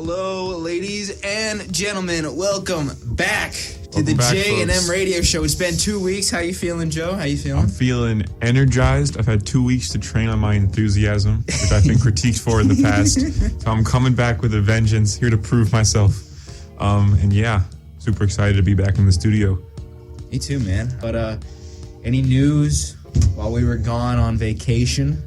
Hello, ladies and gentlemen. Welcome back to the back, J&M folks. Radio Show. It's been 2 weeks. How you feeling, Joe? How you feeling? I'm feeling energized. I've had 2 weeks to train on my enthusiasm, which I've been critiqued for in the past. So I'm coming back with a vengeance, here to prove myself. And yeah, super excited to be back in the studio. Me too, man. But any news while we were gone on vacation?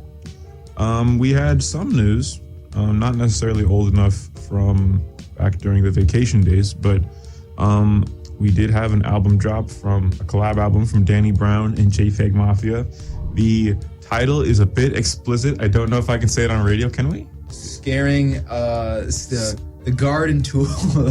We had some news, not necessarily old enough from back during the vacation days, but we did have an album drop from a collab album from Danny Brown and JPEG Mafia. The title is a bit explicit. I don't know if I can say it on radio. Can we? Scaring the garden tool,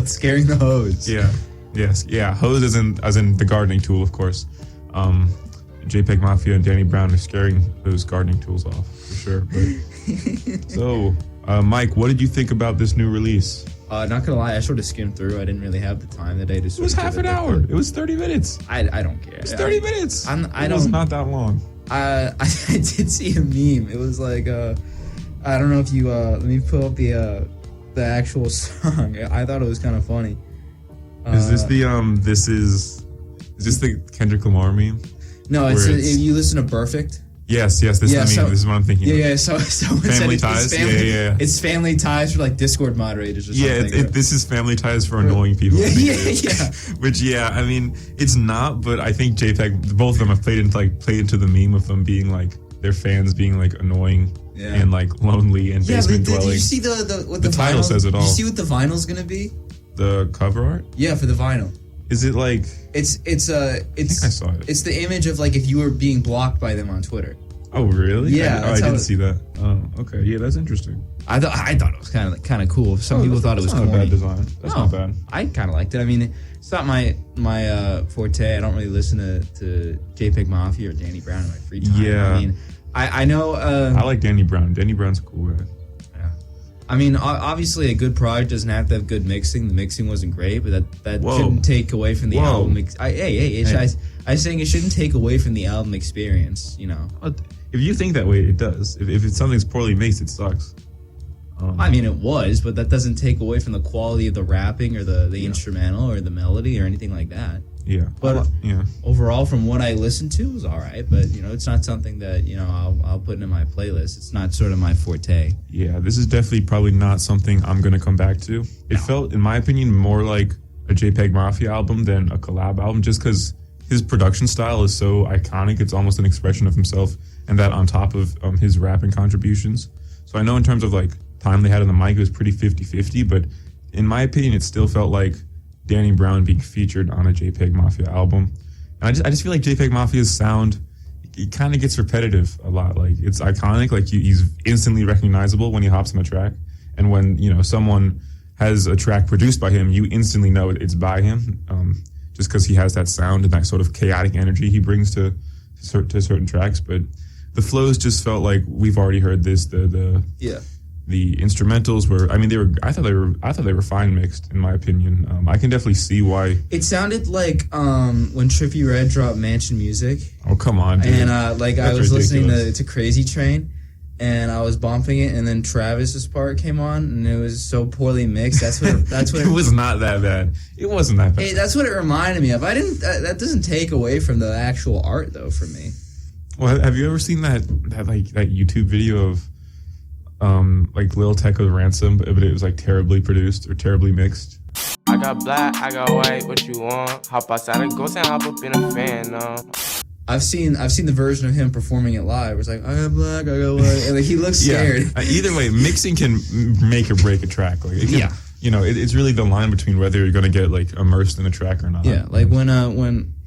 scaring the hose. Yeah. Yes. Yeah. Hose as in the gardening tool, of course. JPEG Mafia and Danny Brown are scaring those gardening tools off for sure. But, so, Mike, what did you think about this new release? Not gonna lie, I sort of skimmed through. I didn't really have the time today to. It was half an hour. It was 30 minutes. I don't care. It's 30 minutes. It was not that long. I did see a meme. It was like I don't know if you let me pull up the actual song. I thought it was kind of funny. Is this the is this the Kendrick Lamar meme? No, if you listen to Perfect. Yes, this is the meme. This is what I'm thinking. Yeah. So Family Ties. It's Family Ties for like Discord moderators or something. Yeah, this is Family Ties for annoying people. Yeah. Which I mean, it's not, but I think JPEG, both of them have played into the meme of them being like their fans being like annoying and like lonely and basement dwelling. Did you see what the title says it all? Did you see what the vinyl's gonna be? The cover art? Yeah, for the vinyl. Is it like? I think I saw it. It's the image of like if you were being blocked by them on Twitter. Oh really? Yeah. I didn't see that. Oh, okay. Yeah, that's interesting. I thought it was kind of cool. Some people thought it was not a bad design. That's not bad. I kind of liked it. I mean, it's not my forte. I don't really listen to JPEG Mafia or Danny Brown in my free time. Yeah. I mean, I know. I like Danny Brown. Danny Brown's a cool guy. I mean, obviously, a good product doesn't have to have good mixing. The mixing wasn't great, but that shouldn't take away from the album. I was saying it shouldn't take away from the album experience. You know, if you think that way, it does. If it's something's poorly mixed, it sucks. I mean, it was, but that doesn't take away from the quality of the rapping or the instrumental or the melody or anything like that. Yeah, but overall, from what I listened to, it was all right. But it's not something that I'll put in my playlist. It's not sort of my forte. Yeah, this is definitely probably not something I'm gonna come back to. It felt, in my opinion, more like a JPEG Mafia album than a collab album, just because his production style is so iconic. It's almost an expression of himself, and that on top of his rapping contributions. So I know in terms of like time they had on the mic, it was pretty 50-50, but in my opinion, it still felt like Danny Brown being featured on a JPEG Mafia album. And I just feel like JPEG Mafia's sound, it kind of gets repetitive a lot. Like, it's iconic. Like, he's instantly recognizable when he hops on a track. And when, someone has a track produced by him, you instantly know it's by him, just because he has that sound and that sort of chaotic energy he brings to certain tracks. But the flows just felt like we've already heard this. The instrumentals were, I thought they were fine mixed, in my opinion. I can definitely see why. It sounded like when Trippie Redd dropped Mansion Music. Oh, come on, dude. And I was listening to Crazy Train, and I was bumping it, and then Travis's part came on, and it was so poorly mixed. That's what it was not that bad. It wasn't that bad. Hey, that's what it reminded me of. That doesn't take away from the actual art though for me. Well, have you ever seen that YouTube video of like Lil Tecca Ransom, but it was like terribly produced or terribly mixed? I got black, I got white, what you want? Hop outside and go and hop up in a fan, I've seen the version of him performing it live. Where it's like, I got black, I got white, and like he looks scared. Either way, mixing can make or break a track. Like it can, it's really the line between whether you're gonna get like immersed in a track or not. Yeah, like when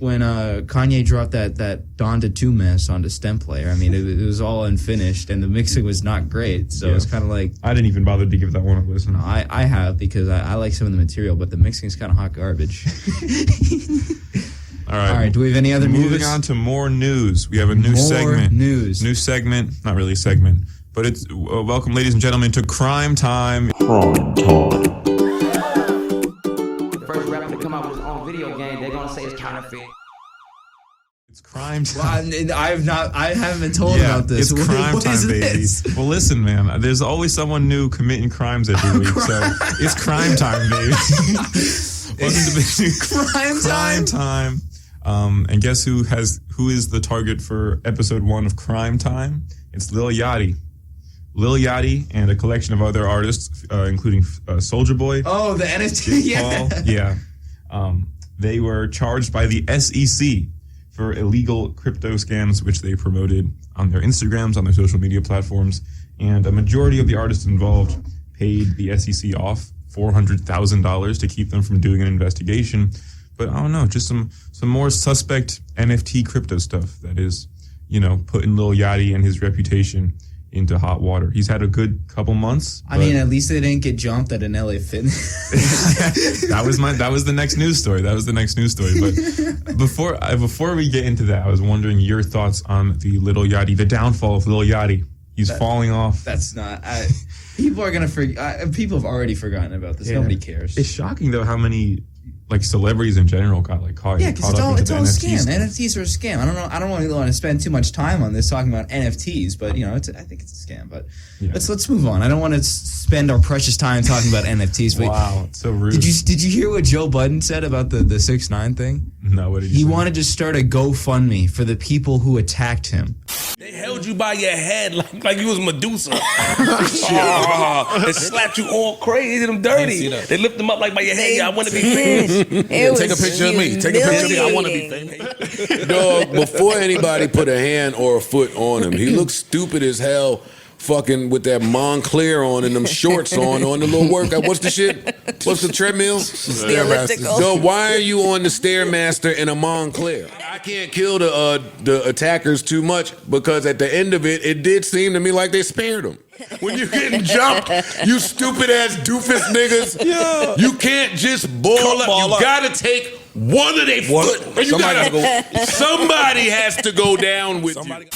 Kanye dropped that Donda 2 mess onto Stem Player. I mean, it was all unfinished, and the mixing was not great. So it's kind of like, I didn't even bother to give that one a listen. No, I have, because I like some of the material, but the mixing is kind of hot garbage. All right. Do we have any other news? Moving on to more news. We have a new segment. New segment. Not really a segment, but it's welcome, ladies and gentlemen, to Crime Time. Crime Time. The first rapper to come out with his own video game, they're gonna say it's counterfeit. It's crime time. Well, I haven't been told about this. It's crime what time, baby. This? Well, listen, man. There's always someone new committing crimes every week, so it's crime time, baby. Welcome to Crime Time. And guess who is the target for episode 1 of Crime Time? It's Lil Yachty. Lil Yachty and a collection of other artists, including Soulja Boy. Oh, the NFT, yeah. They were charged by the SEC for illegal crypto scams, which they promoted on their Instagrams, on their social media platforms. And a majority of the artists involved paid the SEC off $400,000 to keep them from doing an investigation. But I don't know, just some more suspect NFT crypto stuff that is, putting Lil Yachty and his reputation into hot water. He's had a good couple months. I mean, at least they didn't get jumped at an LA Fitness. That was the next news story. But before we get into that, I was wondering your thoughts on the downfall of Lil Yachty. He's falling off. That's not. People are gonna forget. People have already forgotten about this. Yeah. Nobody cares. It's shocking though how many celebrities in general got caught. Yeah, because it's all a scam. NFTs are a scam. I don't really want to spend too much time on this talking about NFTs, but I think it's a scam. But let's move on. I don't want to spend our precious time talking about NFTs. But wow, it's so rude. Did you hear what Joe Budden said about the 6ix9ine thing? No, what did he say? Wanted to start a GoFundMe for the people who attacked him. They held you by your head like you was Medusa. They slapped you all crazy, did them dirty. They lift them up like by your head. Yeah, I want to be famous. Take a picture of me. Take a picture of me. I want to be famous. Dog, before anybody put a hand or a foot on him, he looked stupid as hell. Fucking with that Moncler on and them shorts on the little workout. What's the shit? What's the treadmill? Stairmaster. So why are you on the Stairmaster in a Moncler? I can't kill the attackers too much because at the end of it, it did seem to me like they spared them. When you're getting jumped, you stupid ass doofus niggas, you can't just ball up. You gotta take one of their foot. Somebody has to go down with you.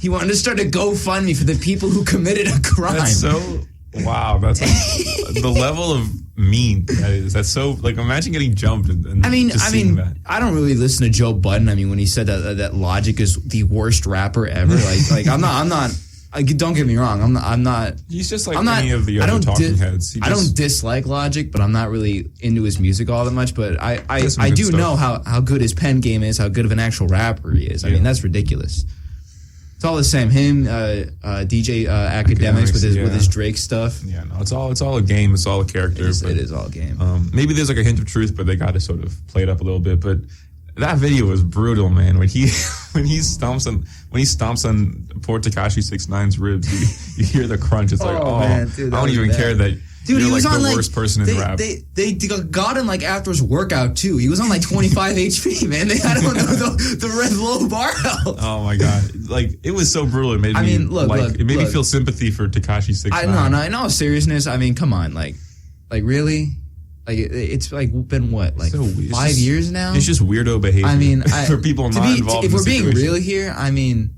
He wanted to start a GoFundMe for the people who committed a crime. That's so wow. That's the level of mean that is. That's so imagine getting jumped and that. I don't really listen to Joe Budden. I mean, when he said that Logic is the worst rapper ever, I'm not. Don't get me wrong. I'm not. He's just like any of the other talking heads. I don't dislike Logic, but I'm not really into his music all that much. But I do know how good his pen game is, how good of an actual rapper he is. I mean, that's ridiculous. It's all the same. Him, DJ Academics with his Drake stuff. Yeah, no, it's all a game. It's all a character. It is all a game. Maybe there's a hint of truth, but they got to sort of play it up a little bit. But that video was brutal, man. When he stomps on poor Tekashi 6ix9ine's ribs, you hear the crunch. It's man, dude, I don't even care that. Dude, you're he was on the worst person in rap. They got him after his workout too. He was on 25 HP, man. They had him on the red low barbell. Oh my god, it was so brutal. It made me feel sympathy for Tekashi 6ix9ine. No, in all seriousness, I mean, come on, really, it's been what, so 5 years now. It's just weirdo behavior. I mean, for people not involved. If we're being real here, I mean,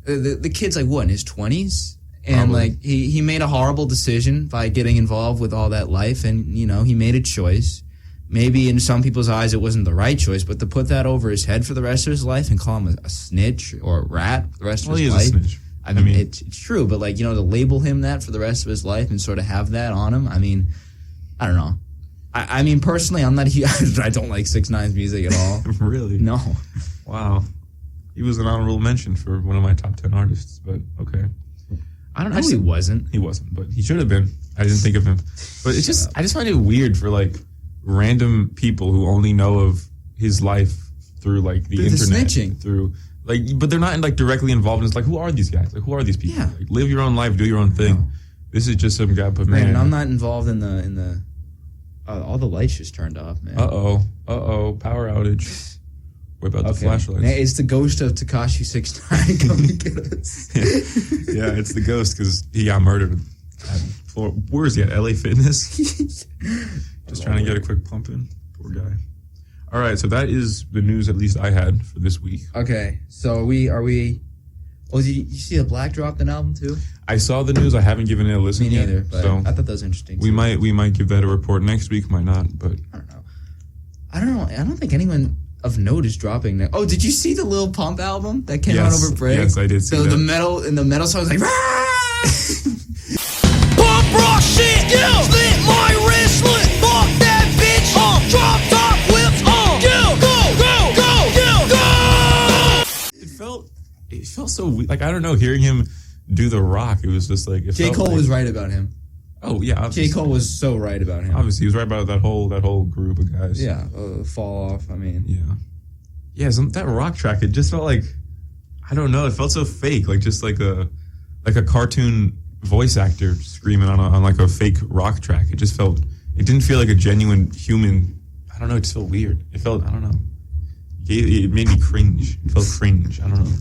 the kid's in his 20s. And he made a horrible decision by getting involved with all that life, and he made a choice. Maybe in some people's eyes it wasn't the right choice, but to put that over his head for the rest of his life and call him a snitch or a rat for the rest of his life. He is a snitch. I mean, it's true, but to label him that for the rest of his life and sort of have that on him. I mean, I don't know. I mean, personally, I'm not. I don't like 6ix9ine's music at all. Really? No. Wow. He was an honorable mention for one of my top 10 artists, but okay. I don't know. He wasn't. He wasn't, but he should have been. I didn't think of him. But it's just, I just find it weird for random people who only know of his life through the internet. Snitching. But they're not directly involved. It's who are these guys? Who are these people? Yeah. Live your own life, do your own thing. No. This is just some guy. But man, I'm not involved in the. All the lights just turned off, man. Power outage. Whip out the flashlights. Man, it's the ghost of Tekashi 6ix9ine coming to get us. Yeah, it's the ghost because he got murdered. Where is he at? LA Fitness? Just trying to get a quick pump in. Poor guy. All right, so that is the news at least I had for this week. Okay, so are we? Oh, did you see the Black dropped an album too? I saw the news. I haven't given it a listen yet. Me neither. But so I thought that was interesting. We might give that a report next week. Might not, but I don't know. I don't think anyone. of note is dropping now. Oh, did you see the Lil Pump album that came out over break? Yes, I did see that. The metal song was like, Pump rock shit, yeah. Slit my wrist, slit. Fuck that bitch, drop top whips, yeah. Go. It felt so weird. Like, I don't know, hearing him do The Rock, it was just like... J. Cole was right about him. Oh, yeah. Obviously. J. Cole was so right about him. Obviously, he was right about that whole group of guys. Yeah, fall off, I mean. Yeah. Yeah, that rock track, it just felt like... I don't know, it felt so fake. Like, just like a cartoon voice actor screaming on like a fake rock track. It just felt... It didn't feel like a genuine human... I don't know, it just felt weird. It felt... I don't know. It made me cringe. It felt cringe. I don't know.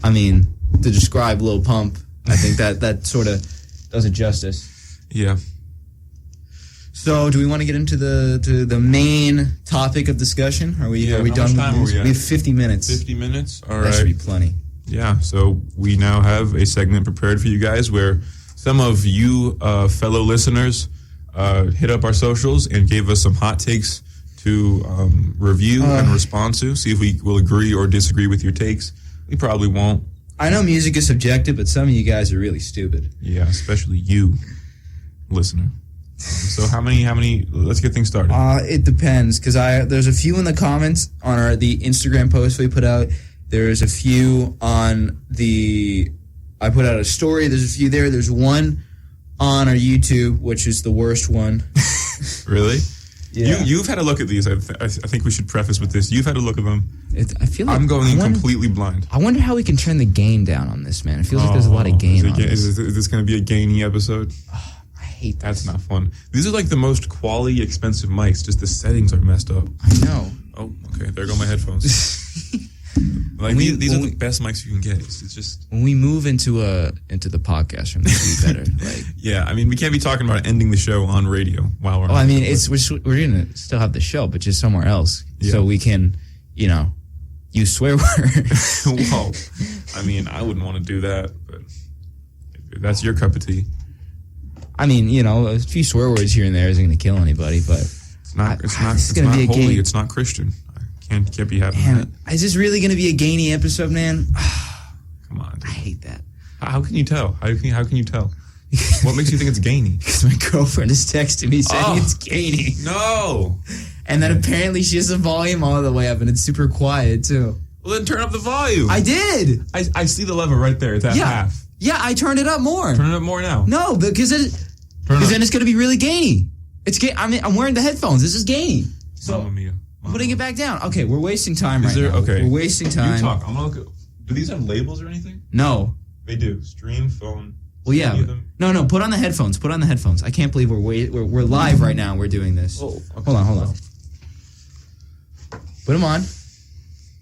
I mean, to describe Lil Pump, I think that sort of does it justice. Yeah. So, do we want to get into the main topic of discussion? Are we done with this? We have 50 minutes. 50 minutes? All right. That should be plenty. Yeah, so we now have a segment prepared for you guys where some of you fellow listeners hit up our socials and gave us some hot takes to review and respond to, see if we will agree or disagree with your takes. We probably won't. I know music is subjective, but some of you guys are really stupid. Yeah, especially you, listener. So how many, let's get things started. It depends, because there's a few in the comments on the Instagram post we put out. There's a few on I put out a story, there's a few there. There's one on our YouTube, which is the worst one. Really? Yeah. You've had a look at these. I think we should preface with this. You've had a look at them. I feel like I'm going in completely blind. I wonder how we can turn the gain down on this, man. It feels like there's a lot of gain on this. Is this going to be a gainy episode? Oh, I hate that. That's not fun. These are like the most quality, expensive mics. Just the settings are messed up. I know. Oh, okay. There go my headphones. Like these are the best mics you can get. It's just when we move into the podcast room, this will be better. Like, yeah, I mean, we can't be talking about ending the show on radio while we're. Oh, I mean, we're gonna still have the show, but just somewhere else, so we can, use swear words. Well, I mean, I wouldn't want to do that, but if that's your cup of tea. I mean, a few swear words here and there isn't gonna kill anybody, but it's not holy. It's not Christian. Can't be having that. Is this really going to be a gainy episode, man? Come on, dude. I hate that. How can you tell? How can you tell? What makes you think it's gainy? Because my girlfriend is texting me saying it's gainy. No. And then apparently she has the volume all the way up, and it's super quiet too. Well, then turn up the volume. I did. I see the lever right there. It's at half. Yeah, I turned it up more. Turn it up more now. No, because then it's going to be really gainy. I'm wearing the headphones. This is gainy. So, Mamma mia. Putting it back down. Okay, we're wasting time right now. Okay. We're wasting time. You talk. I'm gonna look at. Do these have labels or anything? No. They do. Stream, phone. Well, yeah. No. Put on the headphones. I can't believe we're live right now. We're doing this. Oh, okay. Hold on. Put them on.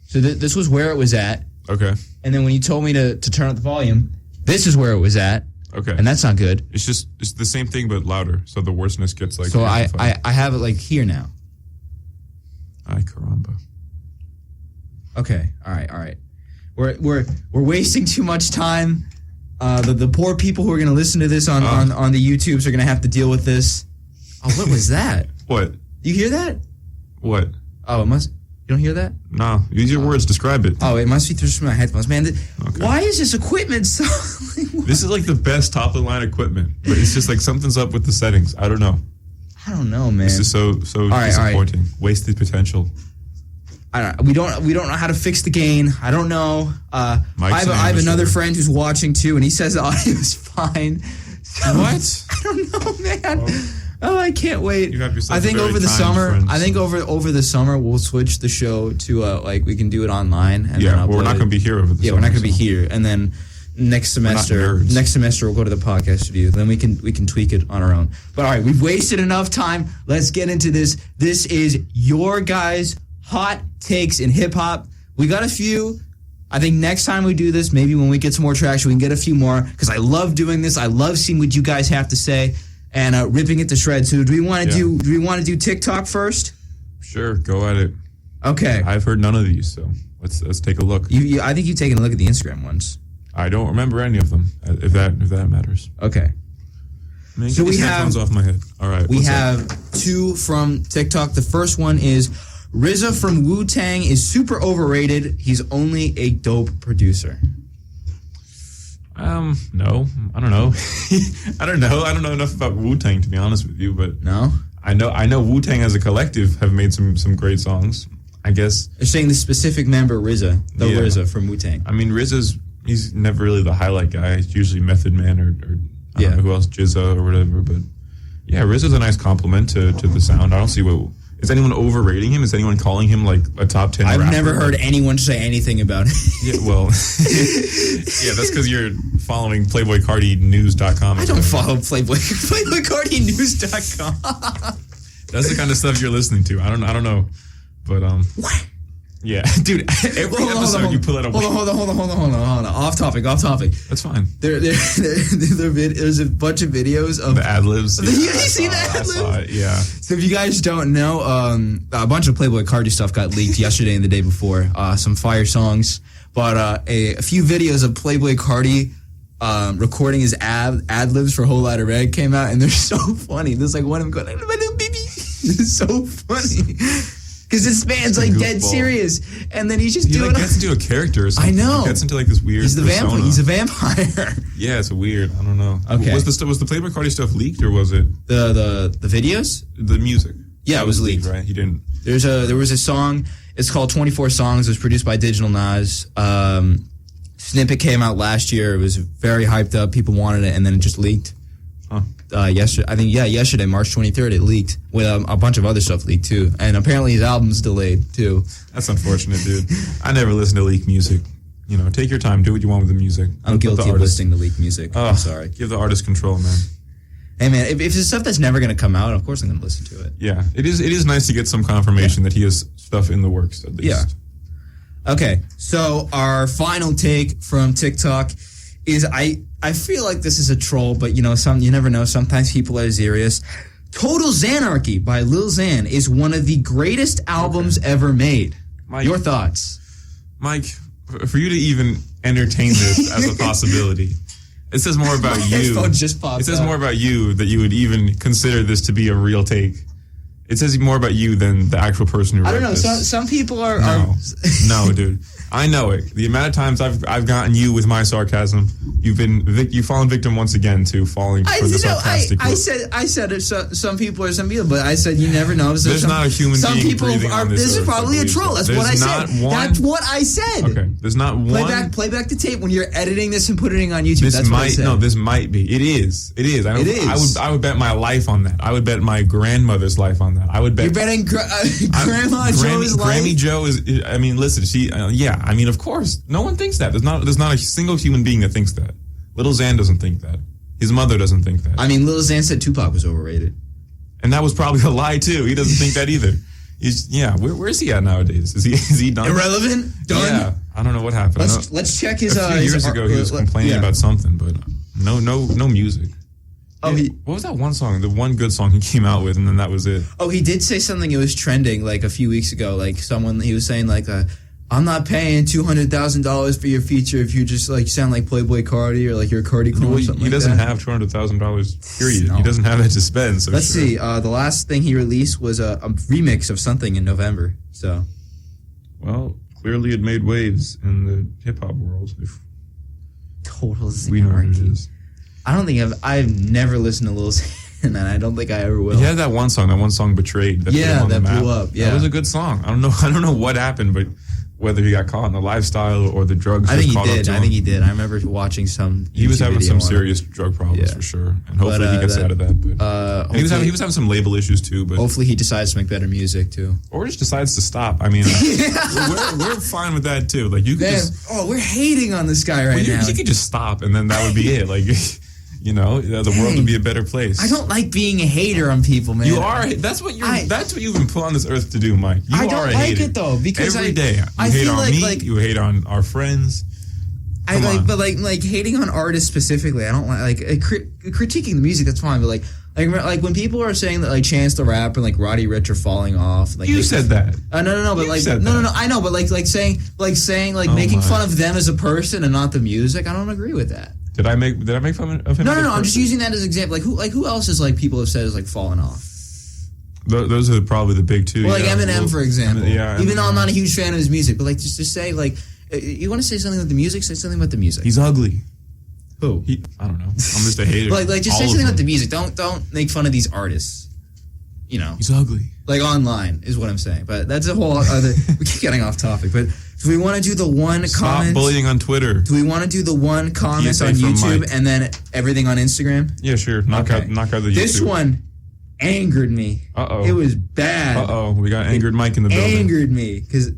So this was where it was at. Okay. And then when you told me to turn up the volume, this is where it was at. Okay. And that's not good. It's the same thing but louder. So the worstness gets like. So I have it like here now. Ay caramba. Okay. All right. We're wasting too much time. The poor people who are going to listen to this on the YouTubes are going to have to deal with this. Oh, what was that? What? You hear that? What? Oh, it must. You don't hear that? No. Use your words. Describe it. Oh, it must be through my headphones, man. Okay. Why is this equipment so? This is like the best top of the line equipment, but it's just like something's up with the settings. I don't know. I don't know, man. This is so disappointing. Wasted potential. We don't know how to fix the gain. I don't know. I have another friend who's watching too, and he says the audio is fine. So, what? I don't know, man. Oh, I can't wait. You have yourself I think over the summer. Friends. I think over the summer we'll switch the show to we can do it online. And then we're not going to be here over the summer. Yeah, we're not going to be here, and then. Next semester we'll go to the podcast studio. Then we can tweak it on our own. But all right, we've wasted enough time. Let's get into this. This is your guys' hot takes in hip hop. We got a few. I think next time we do this, maybe when we get some more traction, we can get a few more because I love doing this. I love seeing what you guys have to say and ripping it to shreds. So do we want to do TikTok first? Sure, go at it. Okay. I've heard none of these, so let's take a look. I think you've taken a look at the Instagram ones. I don't remember any of them. If that matters. Okay. Man, so we have headphones off my head. All right. We have two from TikTok. The first one is RZA from Wu-Tang is super overrated. He's only a dope producer. No, I don't know. I don't know enough about Wu-Tang to be honest with you, but No? I know Wu-Tang as a collective have made some great songs. I guess. They're saying the specific member RZA, RZA from Wu-Tang. I mean, he's never really the highlight guy. It's usually Method Man or I don't know who else, Jizza or whatever. But yeah, RZA's a nice compliment to the sound. I don't see what. Is anyone overrating him? Is anyone calling him like a top 10 rapper? I've never heard anyone say anything about it. Yeah, well, yeah, that's because you're following PlayboyCardiNews.com. I don't follow PlayboyCardiNews.com. That's the kind of stuff you're listening to. I don't know, but What? yeah, dude. Every episode you pull out a. Hold on. Off topic. That's fine. There's a bunch of videos of The ad libs. You see the ad libs? Yeah. So if you guys don't know, a bunch of Playboy Cardi stuff got leaked yesterday and the day before. Some fire songs, but a few videos of Playboy Cardi recording his ad libs for Whole Lotta Red came out, and they're so funny. There's like one of them going, "Baby," it's so funny. Because this man's like dead serious, and then he's just he doing. Like gets into a character or something. I know. He gets into like this weird. He's the vampire. He's a vampire. Yeah, it's weird. I don't know. Okay. Was the Playboy Cardi stuff leaked or was it The videos? the music? Yeah, it was leaked. Right? He didn't. There was a song. It's called 24 Songs. It was produced by Digital Nas. Snippet came out last year. It was very hyped up. People wanted it, and then it just leaked. Huh. Yesterday, March 23rd, it leaked. With a bunch of other stuff leaked too, and apparently his album's delayed too. That's unfortunate, dude. I never listen to leaked music. You know, take your time, do what you want with the music. I'm guilty of listening to leaked music. I'm sorry. Give the artist control, man. Hey man, if it's stuff that's never gonna come out, of course I'm gonna listen to it. Yeah, it is nice to get some confirmation that he has stuff in the works at least. Yeah. Okay, so our final take from TikTok is I feel like this is a troll, but you never know. Sometimes people are serious. Total Xanarchy by Lil Xan is one of the greatest albums ever made. Mike, Your thoughts? Mike, for you to even entertain this as a possibility, it says more about you. Phone just popped It says up. more about you that you would even consider this to be a real take. It says more about you than the actual person who wrote I don't know. this. Some people are. No, dude. I know it. The amount of times I've gotten you with my sarcasm, you've fallen victim once again to falling for the sarcastic. I said it. Some people are some people, but I said you never know. There's not a human some being people breathing are. on this This is earth probably that a troll. That's believes what I that. said. That's what I said. Okay. There's not one. Play back the tape when you're editing this and putting it on YouTube. This That's what I said. this might be. It is. It is. It is. I would bet my life on that. I would bet my grandmother's life on that. I would bet. You're betting Grandma Joe's life. Grammy Joe is. I mean, listen. She. Yeah. I mean, of course, no one thinks that. There's not a single human being that thinks that. Little Xan doesn't think that. His mother doesn't think that. I mean, Lil Xan said Tupac was overrated, and that was probably a lie too. He doesn't think that either. Where is he at nowadays? Is he done? Irrelevant? Done? Yeah, I don't know what happened. Let's check his. A few years ago, he was complaining about something, but no music. Oh, what was that one song? The one good song he came out with, and then that was it. Oh, he did say something. It was trending like a few weeks ago. Like he was saying like, "I'm not paying $200,000 for your feature if you just like sound like Playboy Cardi or like you're a Cardi clone." Or something he doesn't like that. have $200,000. Period. No. He doesn't have that to spend. So Let's see. The last thing he released was a remix of something in November. So, well, clearly it made waves in the hip hop world. If Total we know what it Xanarchy. is. I don't think I've never listened to Lil Xan, and I don't think I ever will. He had that one song, Betrayed. That put him on the map. blew up. Yeah, that was a good song. I don't know what happened, but whether he got caught in the lifestyle or the drugs. I think he caught did. up to I him. think he did. I remember watching some. He was YouTube having video some on it. serious drug problems for sure, and hopefully he gets out of that. But and he was having some label issues too. But hopefully he decides to make better music too, or just decides to stop. I mean, we're fine with that too. Like you could just. We're hating on this guy right now. You could just stop, and then that would be it. Like. The world would be a better place. I don't like being a hater on people, man. You are. That's what you've been put on this earth to do, Mike. You I don't are a like hater. it though because every day you I hate feel on like, me. You hate on our friends. But hating on artists specifically, I don't like critiquing the music. That's fine, but like when people are saying that like Chance the Rapper and like Roddy Ricch are falling off, like you said that. No, but no, I know, but saying making fun of them as a person and not the music, I don't agree with that. Did I make fun of him? No. I'm just using that as an example. Like who else is like people have said is like falling off? Those are probably the big two. Well, like Eminem, for example. Even though I'm not a huge fan of his music, but like just to say, like, you want to say something about the music, say something about the music. He's ugly. Who? I don't know. I'm just a hater. like just say something about the music. Don't make fun of these artists. You know, he's ugly. Like online is what I'm saying. But that's a whole other. We keep getting off topic. But do we want to do the one comment? Stop bullying on Twitter. Do we want to do the one comment on YouTube and then everything on Instagram? Yeah, sure. Knock out the YouTube. This one angered me. It was bad. We got angered Mike in the building. Angered me because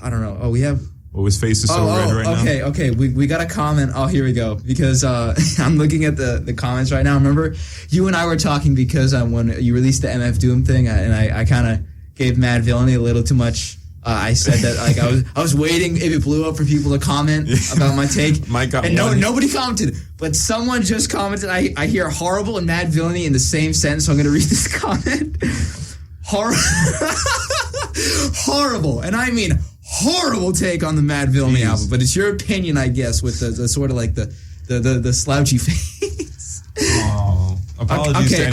I don't know. We have. Oh, his face is so red right now. Okay. We got a comment. Oh, here we go. Because I'm looking at the comments right now. Remember, you and I were talking because when you released the MF Doom thing, and I kind of gave Mad Villainy a little too much. I said that like I was waiting if it blew up for people to comment about my take. Mike got and one. Nobody commented, but someone just commented. I hear horrible and Mad Villainy in the same sentence, so I'm going to read this comment. Horrible, and I mean horrible take on the Mad Villainy album, but it's your opinion, I guess, with the sort of like the slouchy face. Oh, apologies to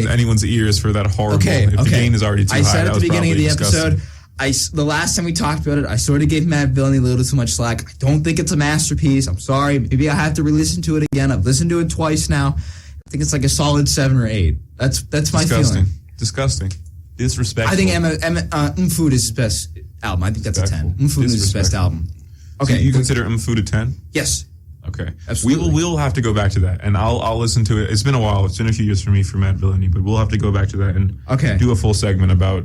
anyone's ears for that horrible. If the gain is already too high, I said at the beginning of the disgusting. episode. The last time we talked about it, I sort of gave Mad Villainy a little too much slack. I don't think it's a masterpiece. I'm sorry. Maybe I have to re-listen to it again. I've listened to it twice now. I think it's like a solid 7 or 8. That's my feeling. Disgusting. Disrespectful. I think Food is his best album. I think that's a 10. Food is his best album. Okay, so you consider Food a 10? Yes. Okay. Absolutely. We'll have to go back to that, and I'll listen to it. It's been a while. It's been a few years for me for Mad Villainy, but we'll have to go back to that and do a full segment about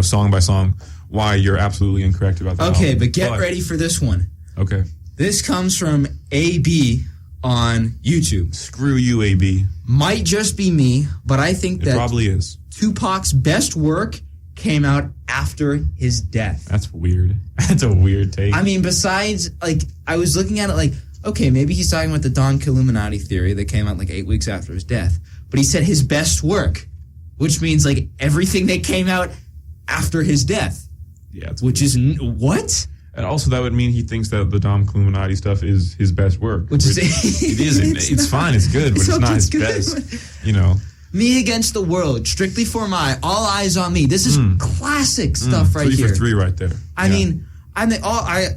song by song why you're absolutely incorrect about that. Okay, but get ready for this one. Okay. This comes from AB on YouTube. Screw you, AB. Might just be me, but I think that it probably is. Tupac's best work came out after his death. That's weird. That's a weird take. I mean, besides, like, I was looking at it like, okay, maybe he's talking about the Don Killuminati theory that came out like 8 weeks after his death. But he said his best work, which means like everything that came out after his death. Yeah. Which is, what? And also that would mean he thinks that the Dom Killuminati stuff is his best work. Which is, it isn't. It's fine. It's good, but it's not his best. Me Against the World, Strictly for My, All Eyes on Me. This is classic stuff right 3 here. 3 for 3 right there. I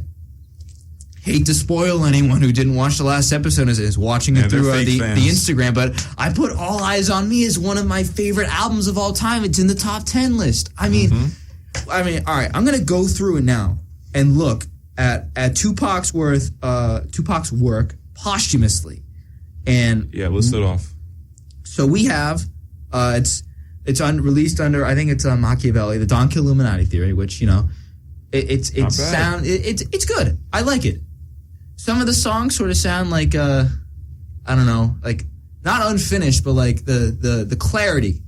hate to spoil anyone who didn't watch the last episode is watching it through the Instagram, but I put All Eyes on Me as one of my favorite albums of all time. It's in the top 10 list. I mean, all right, I'm going to go through it now and look at Tupac's work posthumously. And list it off. So we have it's released under, I think it's Machiavelli, the Don Killuminati theory, which it's good. I like it. Some of the songs sort of sound like I don't know, like not unfinished, but like the clarity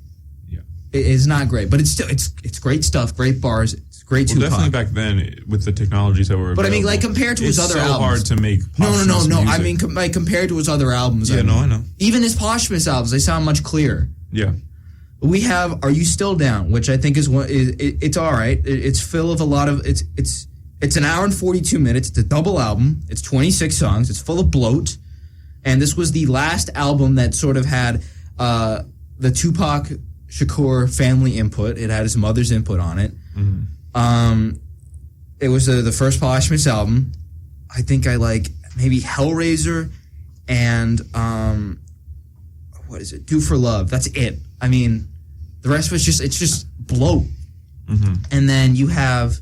is not great. But it's still it's great stuff, great bars, it's great. Well, definitely back then with the technologies that were available. But I mean, like compared to his other albums, it's so hard to make. No. I mean, like compared to his other albums. Yeah, I know. Even his posthumous albums, they sound much clearer. Yeah. We have "Are You Still Down," which I think is one. It's all right. It's full of a lot of it's an hour and 42 minutes. It's a double album. It's 26 songs. It's full of bloat. And this was the last album that sort of had the Tupac Shakur family input. It had his mother's input on it. It was the first posthumous album. I think I like maybe Hellraiser and what is it? Do for Love. That's it. I mean, the rest was just bloat. And then you have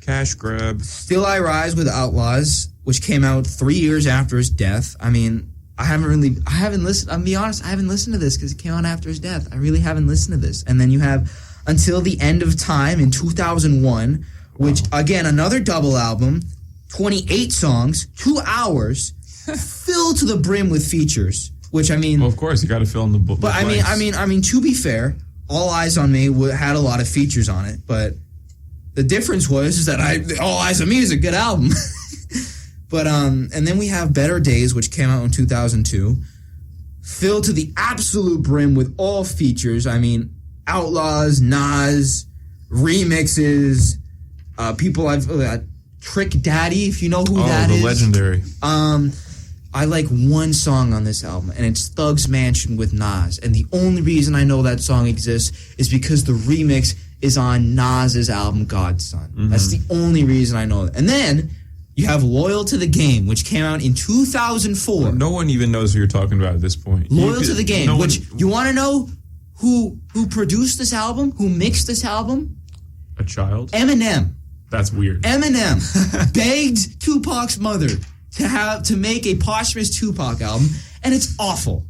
Cash Grab, Still I Rise with Outlaws, which came out 3 years after his death. I mean, I haven't listened. I'll be honest, I haven't listened to this because it came out after his death. I really haven't listened to this. And then you have Until the End of Time in 2001, which again another double album, 28 songs, 2 hours, filled to the brim with features. Which I mean, well, of course, you got to fill in the book. But I mean, to be fair, All Eyes on Me had a lot of features on it. But the difference was that All Eyes on Me is a good album. But and then we have Better Days, which came out in 2002, filled to the absolute brim with all features. I mean, Outlaws, Nas, remixes, people Trick Daddy, if you know who that is. Oh, the legendary. I like one song on this album, and it's Thug's Mansion with Nas. And the only reason I know that song exists is because the remix is on Nas's album Godson. Mm-hmm. That's the only reason I know it. And then you have Loyal to the Game, which came out in 2004. No one even knows who you're talking about at this point. Loyal to the Game, which you want to know who produced this album, who mixed this album? A child? Eminem. That's weird. Eminem begged Tupac's mother to make a posthumous Tupac album, and it's awful.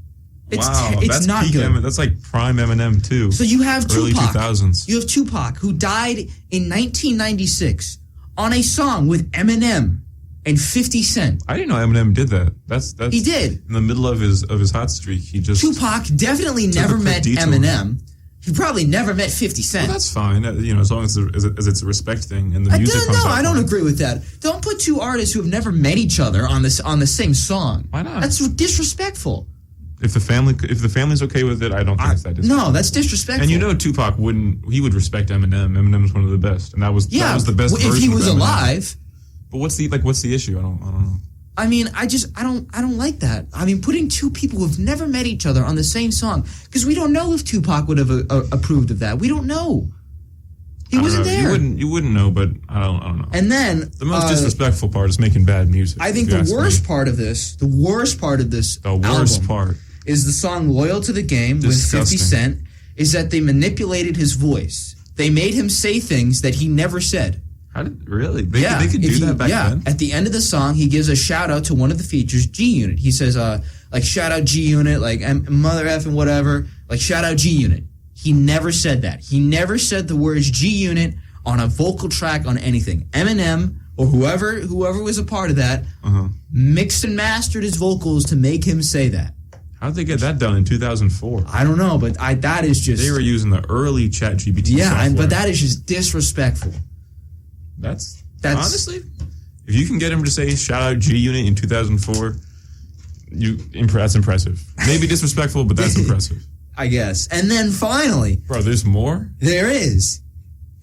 It's that's not peak good. That's like prime Eminem too. So you have early Tupac. 2000s. You have Tupac, who died in 1996 on a song with Eminem and 50 Cent. I didn't know Eminem did that. That's he did. In the middle of his hot streak. He just Tupac definitely never met Eminem. He probably never met 50 Cent. Well, that's fine, as long as it's a respect thing and the music comes out. I don't agree with that. Don't put two artists who have never met each other on the same song. Why not? That's disrespectful. If the family's okay with it, I don't think it's that disrespectful. No, that's disrespectful. And Tupac would respect Eminem. Eminem's one of the best, and that was the best version if he was of Eminem. alive. But what's the issue? I don't know. I mean, I don't like that. I mean, putting two people who've never met each other on the same song, because we don't know if Tupac would have approved of that. We don't know. He wasn't there. You wouldn't know, but I don't know. And then the most disrespectful part is making bad music. I think the worst part of this album is the song "Loyal to the Game" with 50 Cent. Is that they manipulated his voice? They made him say things that he never said. Really? They could do that back then? At the end of the song, he gives a shout out to one of the features, G Unit. He says, shout out G Unit, mother effing whatever, shout out G Unit. He never said that. He never said the words G Unit on a vocal track on anything. Eminem or whoever was a part of that mixed and mastered his vocals to make him say that. How'd they get that done in 2004? I don't know, but that is just... They were using the early ChatGPT software. But that is just disrespectful. That's honestly, if you can get him to say shout out G Unit in 2004, that's impressive. Maybe disrespectful, but that's impressive. I guess. And then finally, bro, there's more? There is.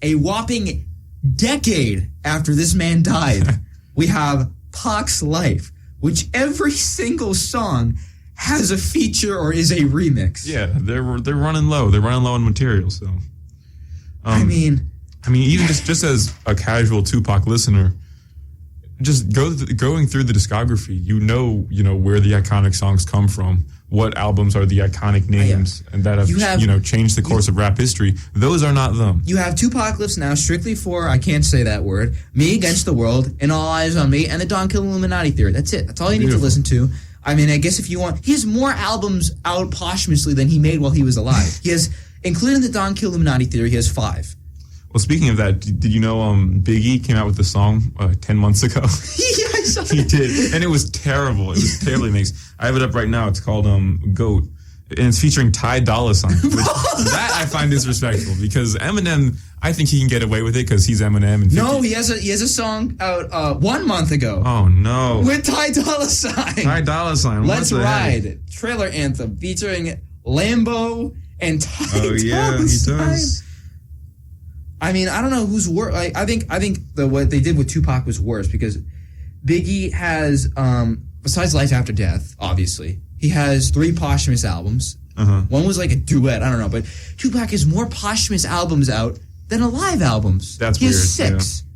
A whopping decade after this man died, we have Pac's Life, which every single song has a feature or is a remix. Yeah, they're running low. They're running low on material, so I mean, even just as a casual Tupac listener, just going through the discography, you know where the iconic songs come from, what albums are the iconic names, and that have changed the course of rap history. Those are not them. You have Tupacalypse Now, strictly for, I can't say that word, Me Against the World, and All Eyes on Me, and the Don Kill Illuminati Theory. That's it. That's all you need to listen to. I mean, I guess if you want, he has more albums out posthumously than he made while he was alive. He has, including the Don Kill Illuminati Theory, he has 5. Well, speaking of that, did you know Biggie came out with the song 10 months ago? Yeah, I saw He did, and it was terrible. It was terribly mixed. I have it up right now. It's called GOAT, and it's featuring Ty Dolla $ign, which that I find disrespectful because Eminem, I think he can get away with it because he's Eminem. And no, he has a song out 1 month ago. Oh no, with Ty Dolla $ign. Ty Dolla $ign. Let's Ride, trailer anthem featuring Lambo and Ty Dolla $ign. Oh yeah, he does. I mean, I don't know who's worse. I think what they did with Tupac was worse because Biggie has, besides Life After Death, obviously, he has 3 posthumous albums. One was like a duet, I don't know, but Tupac has more posthumous albums out than alive albums. That's weird. He has 6. Yeah.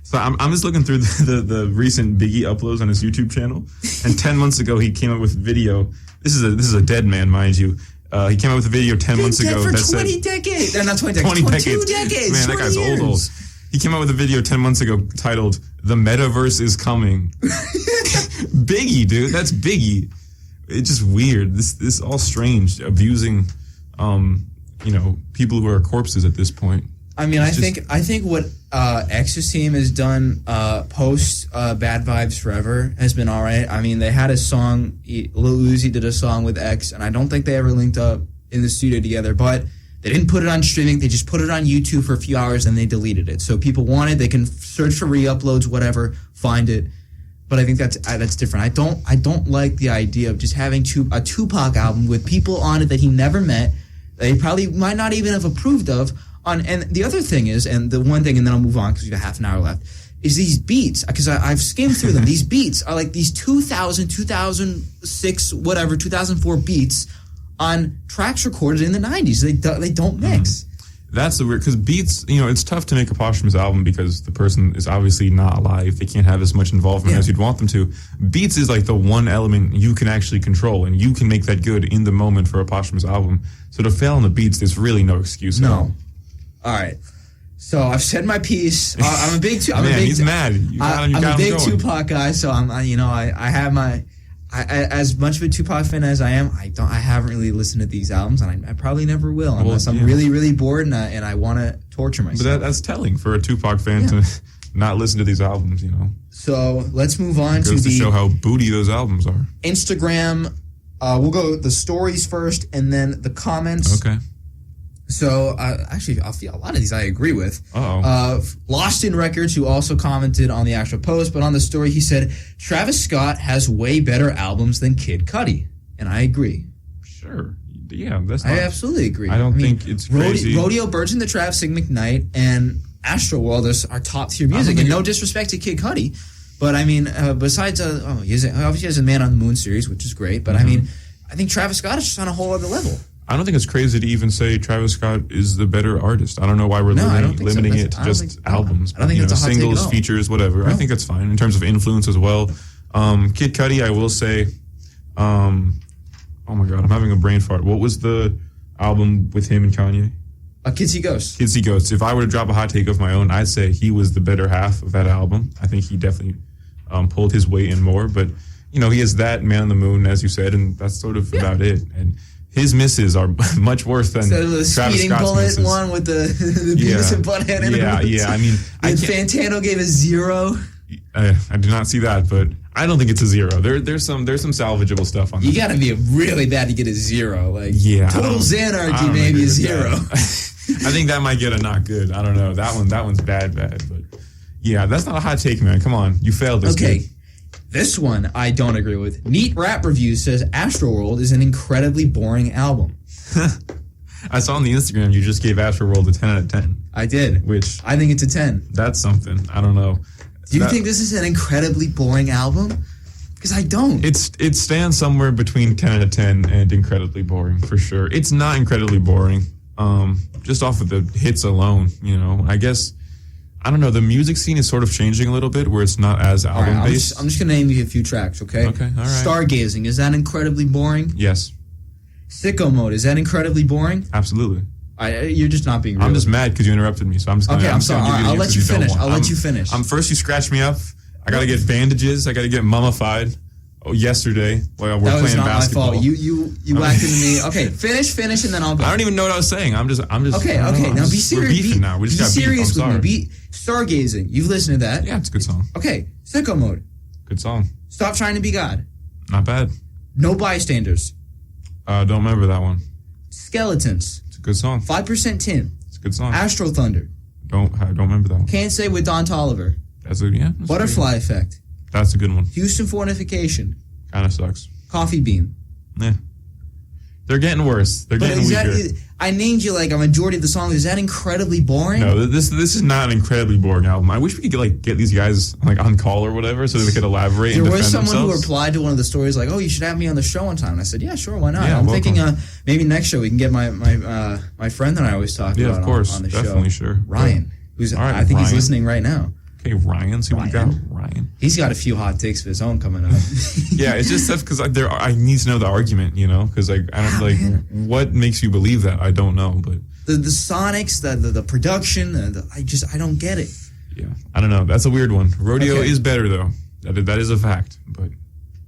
So I'm just looking through the recent Biggie uploads on his YouTube channel, and 10 months ago he came up with video. This is a dead man, mind you. He came out with a video 10 months ago that said 20 decades. Not 20 decades. 22 decades. Man, that guy's old. He came out with a video 10 months ago titled "The Metaverse is Coming." Biggie, dude, that's Biggie. It's just weird. This all strange, abusing, people who are corpses at this point. I mean, I think what X's team has done post Bad Vibes Forever has been all right. I mean, they had a song, Lil Uzi did a song with X, and I don't think they ever linked up in the studio together, but they didn't put it on streaming. They just put it on YouTube for a few hours and they deleted it. So people want it, they can search for re-uploads, whatever, find it. But I think that's different. I don't like the idea of just having a Tupac album with people on it that he never met, that he probably might not even have approved of. And the other thing is, and the one thing, and then I'll move on because we have half an hour left, is these beats, because I've skimmed through them. These beats are like these 2000, 2006, whatever, 2004 beats on tracks recorded in the 90s. They don't mix. That's the weird, because beats, it's tough to make a posthumous album because the person is obviously not alive. They can't have as much involvement as you'd want them to. Beats is like the one element you can actually control, and you can make that good in the moment for a posthumous album. So to fail on the beats, there's really no excuse at all. All right. So I've said my piece. I'm a big he's mad. I'm a big Tupac guy, so I have my. As much of a Tupac fan as I am, I haven't really listened to these albums, and I probably never will unless I'm really, really bored and I want to torture myself. But that's telling for a Tupac fan to not listen to these albums, So let's move on to the show how booty those albums are. Instagram. We'll go the stories first, and then the comments. Okay. So, actually, I feel a lot of these I agree with. Uh-oh. Lost in Records, who also commented on the actual post, but on the story he said, Travis Scott has way better albums than Kid Cudi. And I agree. Sure. Yeah, I absolutely agree. I think it's crazy. Rodeo Birds and the Trap, Sig McKnight, and Astroworld are top-tier music. And no disrespect to Kid Cudi, but besides, he obviously has a Man on the Moon series, which is great, but I think Travis Scott is just on a whole other level. I don't think it's crazy to even say Travis Scott is the better artist. I don't know why we're limiting it to just albums. I don't think that's a hot singles, take at all. features, whatever. No. I think that's fine in terms of influence as well. Kid Cudi, I will say, oh my God, I'm having a brain fart. What was the album with him and Kanye? Kids See Ghosts. Kids See Ghosts. If I were to drop a hot take of my own, I'd say he was the better half of that album. I think he definitely pulled his weight in more. But, he has that Man on the Moon, as you said, and that's sort of about it. And his misses are much worse than Travis Scott's bullet misses. One with the Beavis and Butthead in it. Yeah. Fantano gave a 0. I do not see that, but I don't think it's a 0. There's some salvageable stuff on. You got to be really bad to get a 0. Total Xanarchy, maybe a 0. I think that might get a not good. I don't know. That one's bad. But yeah, that's not a hot take, man. Come on, you failed this. Okay. This one I don't agree with. Neat Rap Review says Astroworld is an incredibly boring album. I saw on the Instagram you just gave Astroworld a 10 out of 10. I did. Which I think it's a 10. That's something. I don't know. Do you think this is an incredibly boring album? Because I don't. It stands somewhere between 10 out of 10 and incredibly boring for sure. It's not incredibly boring. Just off of the hits alone, I guess. I don't know. The music scene is sort of changing a little bit where it's not as album-based. I'm just going to name you a few tracks, okay? Okay, all right. Stargazing, is that incredibly boring? Yes. Sicko Mode, is that incredibly boring? Absolutely. You're just not being real. I'm just mad because you interrupted me, so I'm just going to... Okay, I'm sorry. All right, I'll let you finish. I'll let you finish. First, you scratched me up. I got to get bandages. I got to get mummified. Yesterday, while we're playing basketball. That was not my fault. You whacked into me. Okay, finish, and then I'll go. I don't even know what I was saying. I'm just. Okay. Now be serious. We're beefing now. We just got serious with me. Stargazing. You've listened to that? Yeah, it's a good song. Okay, Sicko Mode. Good song. Stop Trying to Be God. Not bad. No Bystanders. Don't remember that one. Skeletons. It's a good song. 5% Tin. It's a good song. Astro Thunder. I don't remember that one. Can't Say with Don Toliver. That's Butterfly Effect. That's a good one. Houston Fornification. Kind of sucks. Coffee Bean. Yeah. They're getting worse. They're getting weaker. I named you a majority of the songs. Is that incredibly boring? No, this is not an incredibly boring album. I wish we could get these guys on call or whatever so that they could elaborate and defend themselves. There was someone who replied to one of the stories you should have me on the show one time. And I said, yeah, sure, why not? Yeah, I'm thinking maybe next show we can get my friend that I always talk about of course, on the definitely, show. Sure. Ryan, who's I think he's listening right now. Okay, Ryan. See what we got. Ryan. He's got a few hot takes of his own coming up. Yeah, it's just stuff because I need to know the argument, because I don't what makes you believe that? I don't know, but the sonics, the production, I don't get it. Yeah, I don't know. That's a weird one. Rodeo is better though. That is a fact, but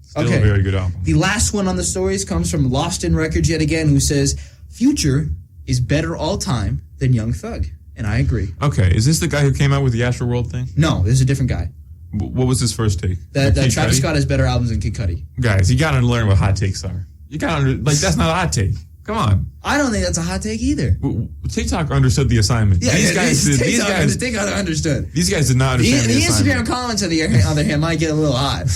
still a very good album. The last one on the stories comes from Lost in Records yet again, who says Future is better all time than Young Thug. And I agree. Okay, is this the guy who came out with the Astroworld thing? No, this is a different guy. What was his first take? That Travis Scott has better albums than Kid Cudi. Guys, you gotta learn what hot takes are. You gotta that's not a hot take. Come on. I don't think that's a hot take either. TikTok understood the assignment. Yeah, these guys understood. These guys did not understand the assignment. The Instagram comments on the other hand might get a little hot.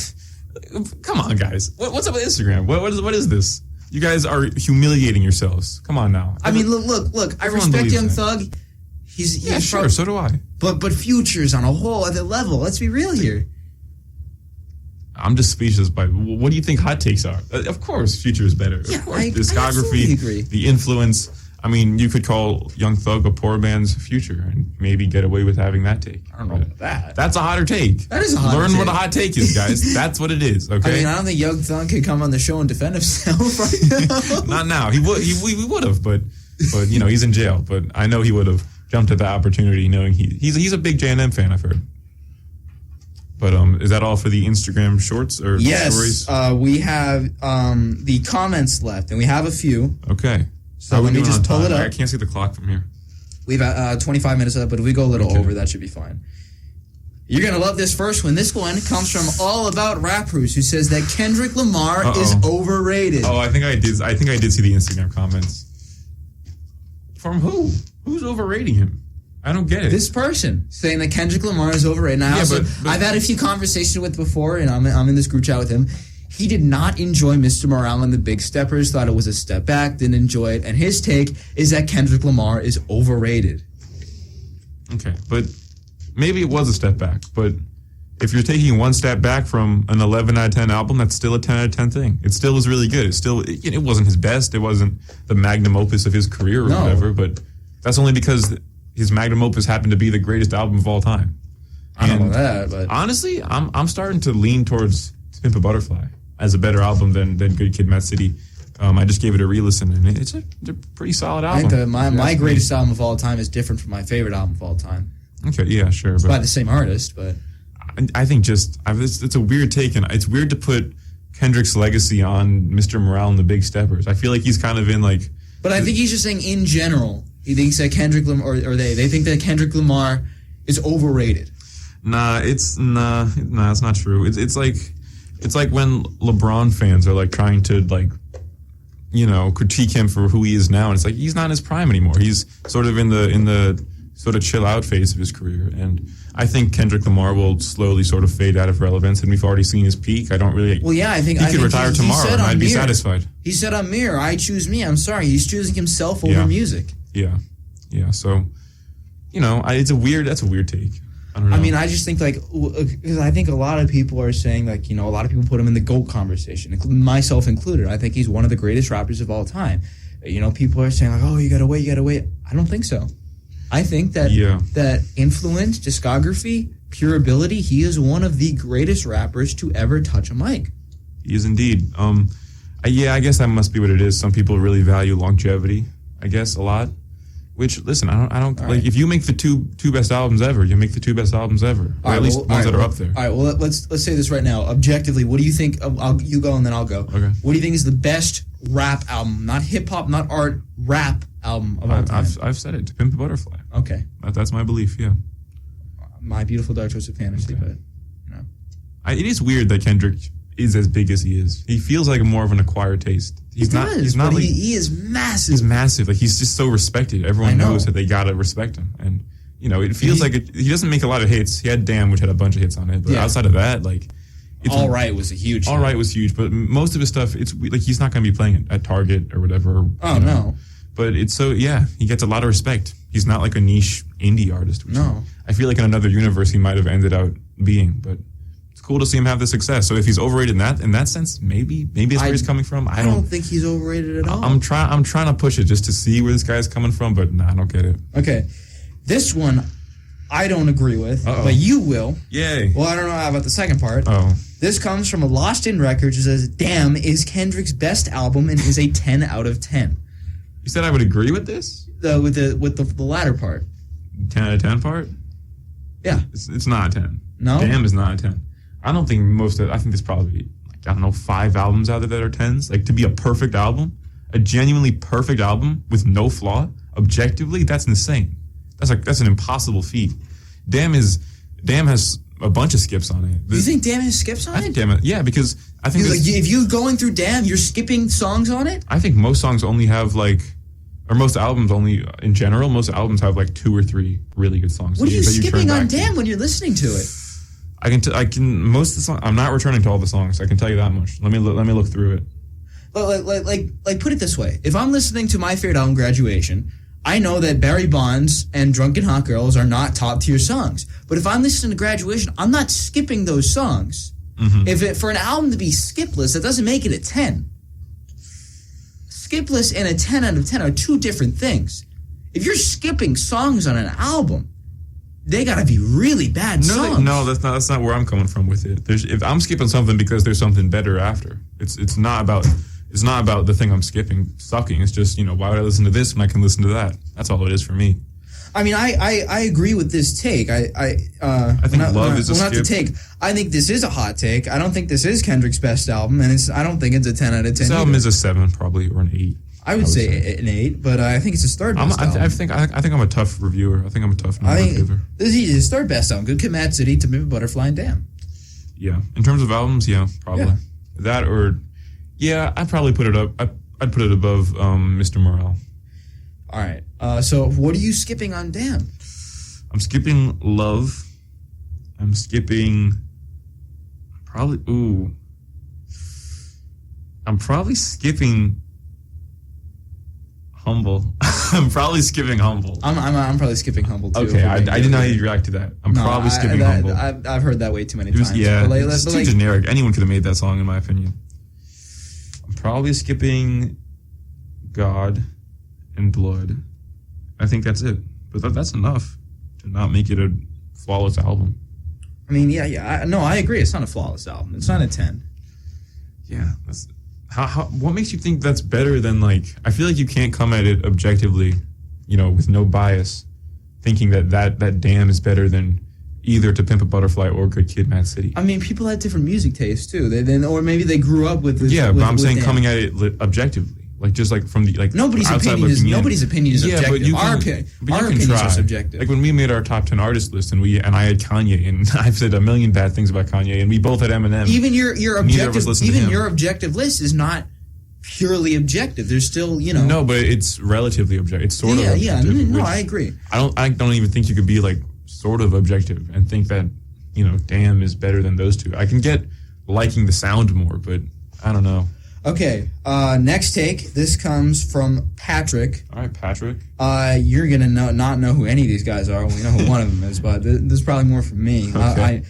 Come on, guys. What's up with Instagram? What is this? You guys are humiliating yourselves. Come on now. I mean, look. I respect Young Thug. He's sure. So do I. But Future's on a whole other level. Let's be real here. I'm just speechless by what do you think hot takes are? Of course, Future is better. Yeah, of course, I discography, agree. The influence. I mean, you could call Young Thug a poor man's Future and maybe get away with having that take. I don't know about that. That's a hotter take. That is a hotter Learn take. what a hot take is, guys. That's what it is. Okay. I mean, I don't think Young Thug could come on the show and defend himself right now. Not now. He would have, but you know, he's in jail. But I know he would have jumped at the opportunity, knowing he's a big J&M fan. I've heard. But is that all for the Instagram shorts or stories? Yes, we have the comments left, and we have a few. Okay. So let me just pull it up. I can't see the clock from here. We've 25 minutes left, but if we go a little over, that should be fine. You're going to love this first one. This one comes from All About Rappers, who says that Kendrick Lamar is overrated. Oh, I think I did see the Instagram comments. From who? Who's overrating him? I don't get it. This person saying that Kendrick Lamar is overrated. And I've had a few conversations with before, and I'm in this group chat with him. He did not enjoy Mr. Morale and the Big Steppers, thought it was a step back, didn't enjoy it, and his take is that Kendrick Lamar is overrated. Okay, but maybe it was a step back, but if you're taking one step back from an 11 out of 10 album, that's still a 10 out of 10 thing. It still was really good. It wasn't his best. It wasn't the magnum opus of his career or whatever, but that's only because his magnum opus happened to be the greatest album of all time. I don't know that, but honestly, I'm starting to lean towards Pimp a Butterfly as a better album than Good Kid, Mad City. I just gave it a re-listen, and it's a pretty solid album. I think my greatest album of all time is different from my favorite album of all time. Okay, yeah, sure. It's by the same artist, but I think it's a weird take, and it's weird to put Kendrick's legacy on Mr. Morale and the Big Steppers. I feel like he's kind of in like... But I think he's just saying in general, he thinks that Kendrick Lamar, or they think that Kendrick Lamar is overrated. Nah, it's not true. It's like when LeBron fans are like trying to like, you know, critique him for who he is now, and it's like he's not in his prime anymore. He's sort of in the sort of chill out phase of his career, and I think Kendrick Lamar will slowly sort of fade out of relevance, and we've already seen his peak. I don't really. Well, yeah, I think he could retire tomorrow, and I'd be satisfied. He said on Mirror, "I choose me." I'm sorry, he's choosing himself over music. Yeah. So, you know, that's a weird take. I don't know. I mean, I just think because I think a lot of people are saying like, you know, a lot of people put him in the GOAT conversation, myself included. I think he's one of the greatest rappers of all time. You know, people are saying like, oh, you gotta wait. I don't think so. I think that that influence, discography, pure ability, he is one of the greatest rappers to ever touch a mic. He is indeed. I guess that must be what it is. Some people really value longevity, I guess, a lot. Which, listen, I don't like. If you make the two best albums ever, you make the two best albums ever, or at least ones that are up there. All right. Well, let's say this right now. Objectively, what do you think? You go and then I'll go. Okay. What do you think is the best rap album? Not hip hop, not art. Rap album of all time. I've said it. To Pimp a Butterfly. Okay. That's my belief. Yeah. My Beautiful Dark Twisted Fantasy, but you know. It is weird that Kendrick is as big as he is. He feels like more of an acquired taste. He's not like, he is massive. He's massive. Like he's just so respected. Everyone knows that they gotta respect him. And you know, it feels like he doesn't make a lot of hits. He had Damn, which had a bunch of hits on it. But outside of that, like All Right was a huge. All Right was huge, but most of his stuff, it's like he's not gonna be playing it at Target or whatever. Oh no. But it's he gets a lot of respect. He's not like a niche indie artist. No. I feel like in another universe he might have ended out being, but it's cool to see him have the success. So if he's overrated in that sense, maybe that's where he's coming from. I don't think he's overrated at all. I'm trying to push it just to see where this guy's coming from, but I don't get it. Okay. This one I don't agree with, but you will. Yay. Well, I don't know about the second part. Oh. This comes from a Lost in Records who says, Damn is Kendrick's best album and is a 10 out of 10. You said I would agree with this? With the latter part. 10 out of 10 part? Yeah. It's not a 10. No? Damn is not a 10. I don't think I think there's probably, 5 albums out there that are 10s. Like, to be a perfect album, a genuinely perfect album with no flaw, objectively, that's insane. That's an impossible feat. Damn has a bunch of skips on it. You think Damn has skips on it? I think Damn, yeah, because I think if you're going through Damn, you're skipping songs on it? I think most songs only have most albums only, in general, most albums have 2 or 3 really good songs. What are you skipping on Damn when you're listening to it? I can most of the songs. I'm not returning to all the songs. I can tell you that much. Let me look through it. Like put it this way: if I'm listening to my favorite album, Graduation, I know that Barry Bonds and Drunken Hot Girls are not top tier songs. But if I'm listening to Graduation, I'm not skipping those songs. For an album to be skipless, that doesn't make it a 10. Skipless and a 10 out of 10 are two different things. If you're skipping songs on an album, they gotta be really bad songs. No, that's not where I'm coming from with it. If I'm skipping something because there's something better after, it's not about the thing I'm skipping sucking. It's just, why would I listen to this when I can listen to that? That's all it is for me. I mean, I agree with this take. I think Love is a skip. Not the take. I think this is a hot take. I don't think this is Kendrick's best album, and I don't think it's a 10 out of 10. This album is a 7 probably, or an 8. I would say an 8, but I think it's his third best album. I think I'm a tough reviewer. I think I'm a tough reviewer. This is his third best album. Good Kid, Mad City, To Pimp a Butterfly, and Damn. Yeah, in terms of albums, yeah, probably that or I'd probably put it up. I'd put it above Mr. Morale. All right. So what are you skipping on Damn? I'm skipping Love. I'm skipping I'm probably skipping Humble. I'm probably skipping Humble. I'm probably skipping Humble too. Okay, I didn't know how you'd react to that. I'm probably skipping Humble. I've heard that way too many times. Yeah, it's too generic. Anyone could have made that song, in my opinion. I'm probably skipping God and Blood. I think that's it. But that's enough to not make it a flawless album. I mean, I agree. It's not a flawless album. It's not a 10. Yeah, that's what makes you think that's better than, I feel like you can't come at it objectively, with no bias, thinking that Damn is better than either To Pimp a Butterfly or Good Kid, Mad City. I mean, people have different music tastes too. Or maybe they grew up with. But I'm saying Damn. Coming at it objectively. From the nobody's opinion is objective. Our opinions are subjective. Like when we made our top 10 artist list, and I had Kanye, and I've said a million bad things about Kanye, and we both had Eminem. Even your objective list is not purely objective. There's still No, but it's relatively objective. It's sort of objective. No, I agree. I don't even think you could be sort of objective and think that Damn is better than those two. I can get liking the sound more, but I don't know. Okay, next take. This comes from Patrick. All right, Patrick. You're going to not know who any of these guys are. We know who one of them is, but this is probably more from me. Okay.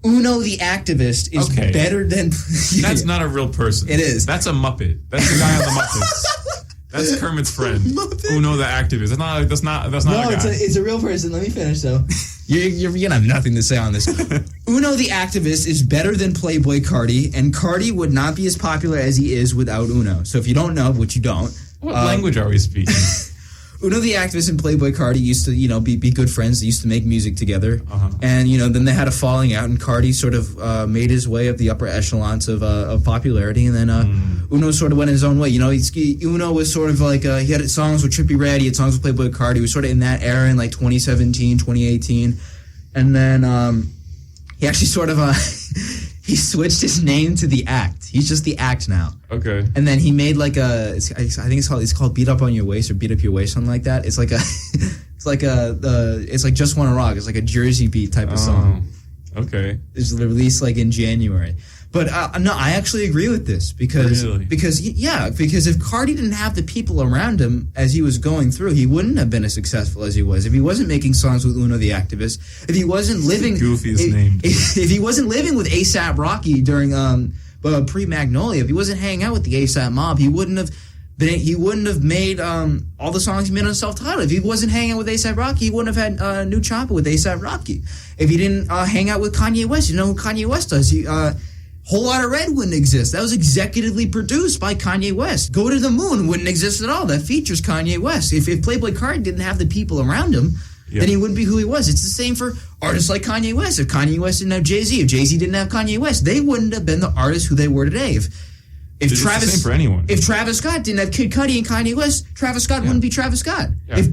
Uno the Activist is better than... That's not a real person. It is. That's a Muppet. That's the guy on the Muppets. That's Kermit's friend. Muppet? Uno the Activist. That's not a guy. It's a real person. Let me finish, though. You're going to have nothing to say on this. Uno the Activist is better than Playboy Cardi, and Cardi would not be as popular as he is without Uno. So if you don't know, which you don't... What language are we speaking? Uno the Activist and Playboy Cardi used to, be good friends. They used to make music together. And, then they had a falling out, and Cardi sort of made his way up the upper echelons of popularity. And then Uno sort of went his own way. Uno was sort of he had songs with Trippie Redd, he had songs with Playboy Cardi. He was sort of in that era in 2017, 2018. And then he actually sort of... he switched his name to The Act. He's just The Act now. Okay. And then he made I think it's called Beat Up on Your Waist or Beat Up Your Waist, something like that. It's like Just Wanna Rock. It's like a Jersey beat type of song. Okay. It's released in January. But no, I actually agree with this because if Cardi didn't have the people around him as he was going through, he wouldn't have been as successful as he was. If he wasn't making songs with Uno the Activist, if he wasn't living name. If he wasn't living with A$AP Rocky during pre-Magnolia, if he wasn't hanging out with the A$AP mob, he wouldn't have made all the songs he made on self-titled. If he wasn't hanging out with A$AP Rocky, he wouldn't have had New Chopper with A$AP Rocky. If he didn't hang out with Kanye West, you know who Kanye West does? Whole Lotta Red wouldn't exist. That was executively produced by Kanye West. Go to the Moon wouldn't exist at all. That features Kanye West. If Playboy Cardi didn't have the people around him, then he wouldn't be who he was. It's the same for artists like Kanye West. If Kanye West didn't have Jay-Z, if Jay-Z didn't have Kanye West, they wouldn't have been the artists who they were today. If Travis, the same for anyone. If Travis Scott didn't have Kid Cudi and Kanye West, Travis Scott wouldn't be Travis Scott. Yeah.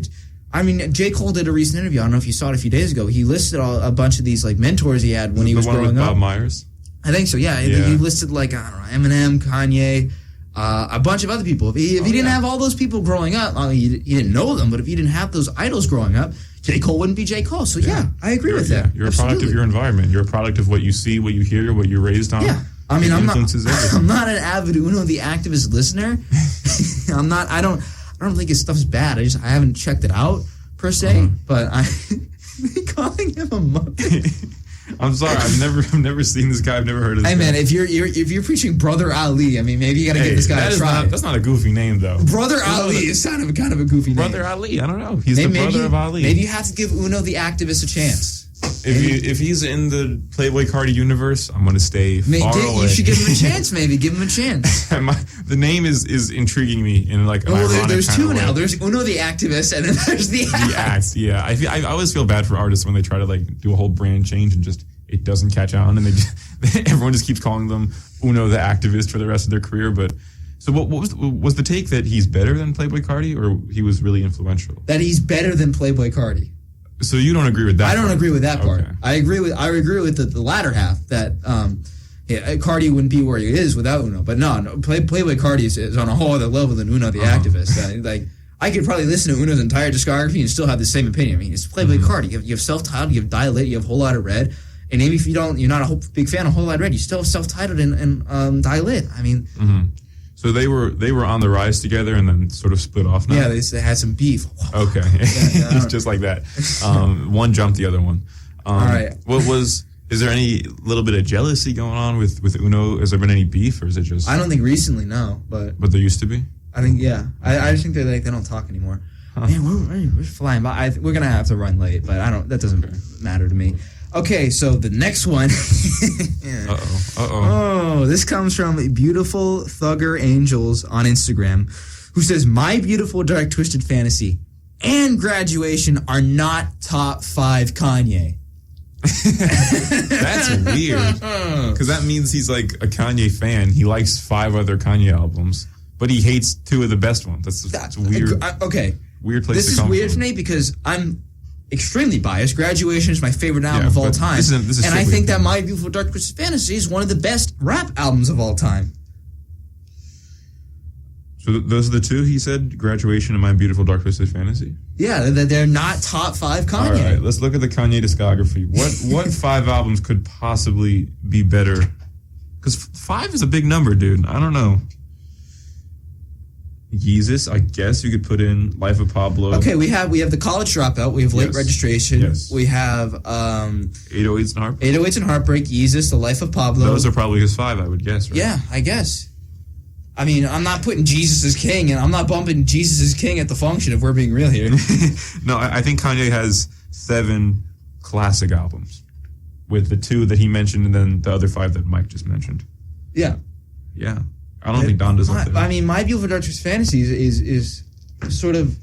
J. Cole did a recent interview. I don't know if you saw it a few days ago. He listed a bunch of these mentors he had when he was growing up. The one with Bob Myers? I think so, yeah. He listed Eminem, Kanye, a bunch of other people. If he didn't have all those people growing up, he didn't know them, but if he didn't have those idols growing up, J. Cole wouldn't be J. Cole. So I agree with that. You're a product of your environment. You're a product of what you see, what you hear, what you're raised on. Yeah. I mean, I'm not an avid Uno the Activist listener. I don't think his stuff's bad. I haven't checked it out per se, but I calling him a Muppet. I'm sorry, I've never seen this guy. I've never heard of this. Hey guy. man, if you're preaching Brother Ali, I mean, maybe you got to give this guy a try. That's not a goofy name though. Brother Ali is kind of a goofy name. Brother Ali, I don't know. He's the brother of Ali. Maybe you have to give Uno the Activist a chance. If he's in the Playboy Cardi universe, I'm gonna stay far away. You should give him a chance. Maybe give him a chance. The name is intriguing me in like an ironic there's kind two of now. way. There's Uno the Activist, and then there's the Act. The Act, yeah. I always feel bad for artists when they try to like do a whole brand change and just it doesn't catch on, and everyone just keeps calling them Uno the Activist for the rest of their career. But so what was the take that he's better than Playboy Cardi, or he was really influential? That he's better than Playboy Cardi. So you don't agree with that? I don't agree with that part. Okay. I agree with the latter half that Cardi wouldn't be where he is without Uno. But no, Playboy Cardi is on a whole other level than Uno the Activist. Like I could probably listen to Uno's entire discography and still have the same opinion. I mean, it's Playboy Cardi. You have self-titled, you have Dilate, you have Whole Lotta Red. And maybe if you're not a big fan of Whole Lotta Red, you still have self-titled and Dilate. I mean, so they were on the rise together and then sort of split off now. Yeah, they had some beef. Okay, it's just like that. One jumped the other one. All right. Is there any little bit of jealousy going on with Uno? Has there been any beef, or is it just? I don't think recently, no, but there used to be. I think I just think they don't talk anymore. Man, we're flying by. We're gonna have to run late, but that doesn't matter to me. Okay, so the next one. Oh, this comes from Beautiful Thugger Angels on Instagram, who says, "My Beautiful Dark Twisted Fantasy and Graduation are not top 5 Kanye." That's weird, because that means he's like a Kanye fan. He likes 5 other Kanye albums, but he hates 2 of the best ones. That's weird. Okay, weird place. This to come is weird from. for me because I'm extremely biased. Graduation is my favorite album of all time. This is and I think that My Beautiful Dark Twisted Fantasy is one of the best rap albums of all time. So those are the 2 he said, Graduation and My Beautiful Dark Twisted Fantasy? Yeah, they're not top 5 Kanye. All right, let's look at the Kanye discography. What 5 albums could possibly be better? Because 5 is a big number, dude. I don't know. Yeezus, I guess you could put in Life of Pablo. Okay, we have the College Dropout. We have Late Registration. Yes. We have 808s and Heartbreak. 808s and Heartbreak, Yeezus, The Life of Pablo. Those are probably his 5, I would guess, right? Yeah, I guess. I mean, I'm not putting Jesus as King, and I'm not bumping Jesus as King at the function, if we're being real here. No, I think Kanye has 7 classic albums, with the 2 that he mentioned and then the other 5 that Mike just mentioned. Yeah. Yeah. I don't think Don does that. I mean, My Beautiful Dark Twisted Fantasy is sort of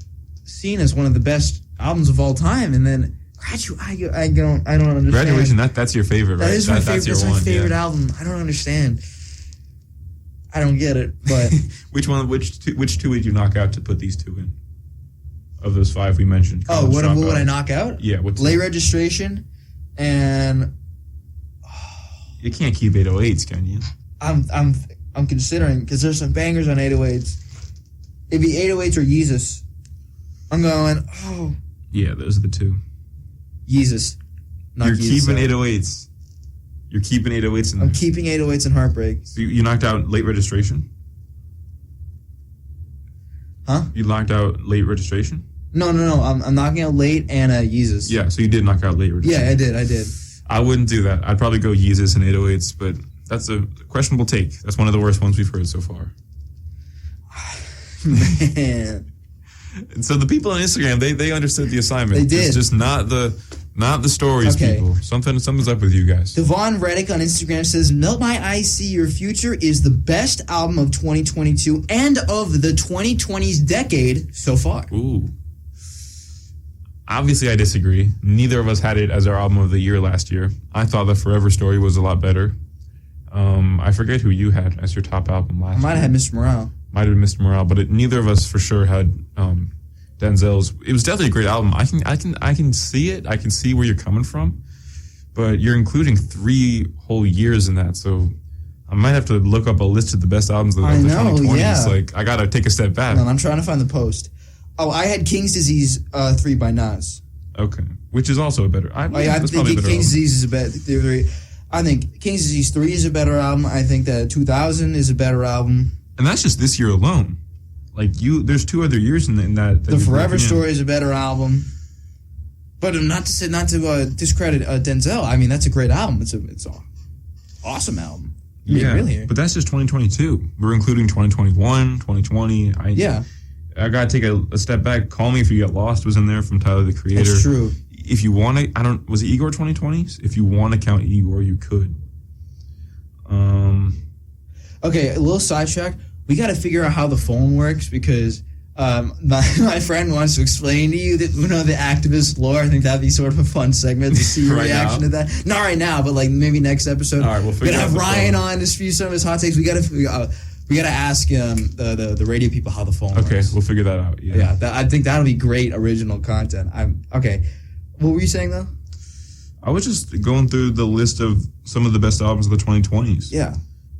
seen as one of the best albums of all time, and then I don't understand. Graduation, that's your favorite, right? That is my favorite. That's my favorite yeah. album. I don't understand. I don't get it, but which two would you knock out to put these 2 in? Of those 5 we mentioned. Oh, what would I knock out? Yeah, Late Registration, and you can't keep 808s, can you? I'm considering, because there's some bangers on 808s. It'd be 808s or Yeezus. I'm going, Yeah, those are the 2. Yeezus. You're keeping 808s. You're keeping 808s in there. I'm keeping 808s and Heartbreak. So you knocked out Late Registration? Huh? You knocked out Late Registration? No. I'm knocking out Late and Yeezus. Yeah, so you did knock out Late Registration. Yeah, I did. I wouldn't do that. I'd probably go Yeezus and 808s, but that's a questionable take. That's one of the worst ones we've heard so far. Man. And so the people on Instagram, they understood the assignment. They did. It's just not the stories, people. Something's up with you guys. Devon Reddick on Instagram says, "Melt My Eyes, See Your Future is the best album of 2022 and of the 2020s decade so far." Ooh. Obviously, I disagree. Neither of us had it as our album of the year last year. I thought the Forever Story was a lot better. I forget who you had as your top album last year. I might have had Mr. Morale. Might have been Mr. Morale, but neither of us for sure had Denzel's. It was definitely a great album. I can see it. I can see where you're coming from, but you're including 3 whole years in that. So I might have to look up a list of the best albums of the 2020s. Yeah. Like I gotta take a step back. No, I'm trying to find the post. Oh, I had King's Disease 3 by Nas. Okay, which is also a better. I think King's Disease is a better. I think King's Disease 3 is a better album. I think that 2000 is a better album. And that's just this year alone. like there's 2 other years in that The Forever Story is a better album. But not to discredit Denzel. I mean, that's a great album. It's an awesome album. Really. But that's just 2022. We're including 2021, 2020. I gotta take a step back. Call Me If You Get Lost was in there from Tyler the Creator. That's true. If you want to, was it Igor 2020s? If you want to count Igor, you could. Okay, a little sidetrack. We got to figure out how the phone works because my friend wants to explain to you the activist lore. I think that'd be sort of a fun segment to see your reaction to that. Not right now, but like maybe next episode. All right, we'll figure out. We're gonna have Ryan phone on to spew some of his hot takes. We gotta ask the radio people how the phone works. Okay, we'll figure that out. Yeah, I think that'll be great original content. Okay. What were you saying though? I was just going through the list of some of the best albums of the 2020s. Yeah.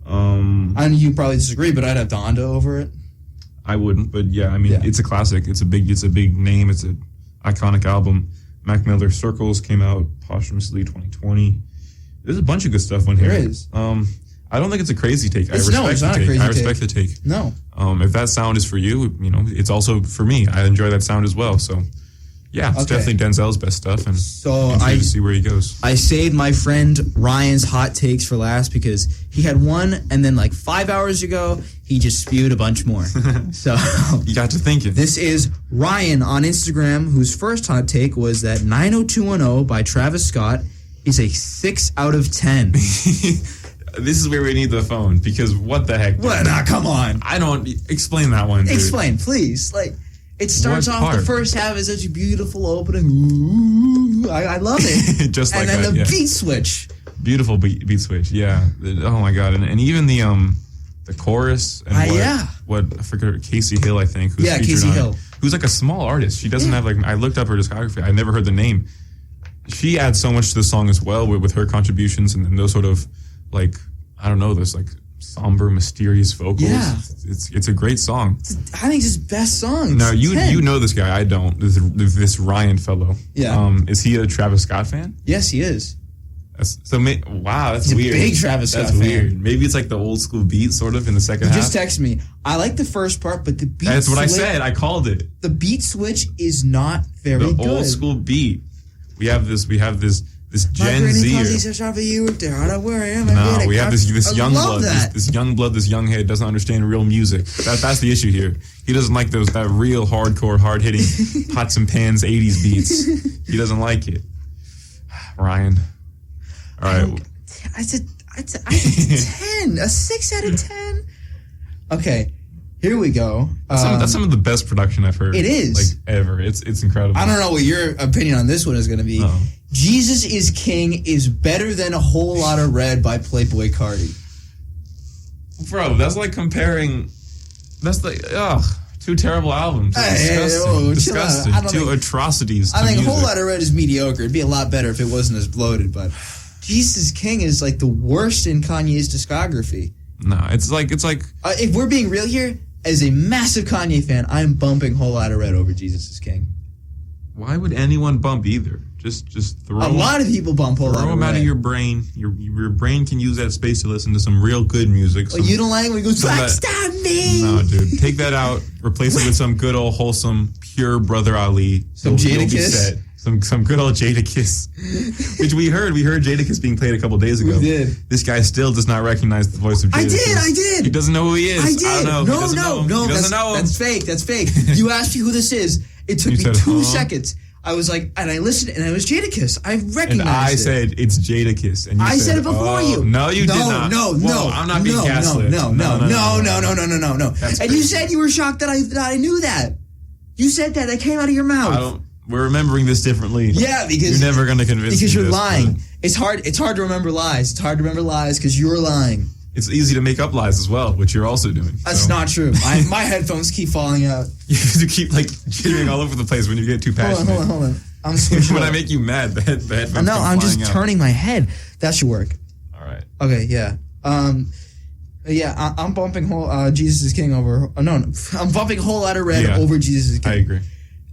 I know you probably disagree, but I'd have Donda over it. I wouldn't, but yeah, I mean, It's a classic. It's a big name. It's an iconic album. Mac Miller's Circles came out posthumously 2020. There's a bunch of good stuff on here. There is. I don't think it's a crazy take. It's not a crazy take. I respect the take. No. If that sound is for you, it's also for me. I enjoy that sound as well. So, yeah, it's definitely Denzel's best stuff, and to see where he goes. I saved my friend Ryan's hot takes for last because he had one, and then like 5 hours ago, he just spewed a bunch more. So you got to thinking. This is Ryan on Instagram, whose first hot take was that 90210 by Travis Scott is a 6 out of 10. This is where we need the phone because what the heck? What? Nah, come on. I don't explain that one. Dude. Explain, please. Like. It starts off, the first half is such a beautiful opening. Ooh, I love it. Just like that. And then the beat switch. Beautiful beat switch, yeah. Oh my God. And even the chorus and what I forget, Casey Hill, I think. Who's Casey Hill. Who's like a small artist. She doesn't have I looked up her discography. I never heard the name. She adds so much to the song as well with her contributions and those sort of I don't know, those somber, mysterious vocals. Yeah. It's a great song. I think it's his best song. Now, you know this guy. I don't. This Ryan fellow. Yeah. Is he a Travis Scott fan? Yes, he is. Wow, that's weird. He's a big Travis Scott fan. That's weird. Maybe it's like the old school beat sort of in the second half. Just text me. I like the first part, but the beat That's what I said. I called it. The beat switch is not very good. The old school beat. We have this Gen Z. No, we have this young blood. This young blood, this young head doesn't understand real music. That's the issue here. He doesn't like that real hardcore, hard hitting pots and pans 80s beats. He doesn't like it. Ryan. All right. I said 10. A 6 out of 10. Okay. Here we go. That's some of the best production I've heard. It is. Ever. It's incredible. I don't know what your opinion on this one is going to be. Oh. Jesus is King is better than A Whole Lot of Red by Playboi Carti. Bro, that's like comparing... That's like... Ugh. 2 terrible albums. Disgusting. Two atrocities. I think music. A Whole Lot of Red is mediocre. It'd be a lot better if it wasn't as bloated, but Jesus is King is like the worst in Kanye's discography. No, it's like if we're being real here, as a massive Kanye fan, I'm bumping Whole Lot of Red over Jesus is King. Why would anyone bump either? Just throw a lot of people bump Whole Lot of Red. Throw them out of your brain. Your brain can use that space to listen to some real good music. Well, you don't like when he goes, stop me! No, dude. Take that out. Replace it with some good old wholesome, pure Brother Ali. Some Jadakiss. Some good old Jadakiss. Which we heard. We heard Jadakiss being played a couple days ago. We did. This guy still does not recognize the voice of Jadakiss. I did. He doesn't know who he is. I did. I don't know. No. He doesn't know him. That's fake. You asked me who this is. It took me 2 seconds. I was like, and I listened, and it was Jadakiss. I recognized it. And I said, it's Jadakiss. And you I said it before you. No, you did not. No. I'm not being gaslit. No. And you said you were shocked that I knew that. You said that. That came out of your mouth. We're remembering this differently. Yeah, because you're never going to convince me. Because you're lying. It's hard to remember lies. It's hard to remember lies because you're lying. It's easy to make up lies as well, which you're also doing. That's not true. My headphones keep falling out. You keep jittering all over the place when you get too passionate. Hold on. I'm switching. When I make you mad, the headphones No, I'm just turning my head. That should work. All right. Okay, yeah. I'm bumping Jesus is King over... No. I'm bumping Whole Lot of Red over Jesus is King. I agree.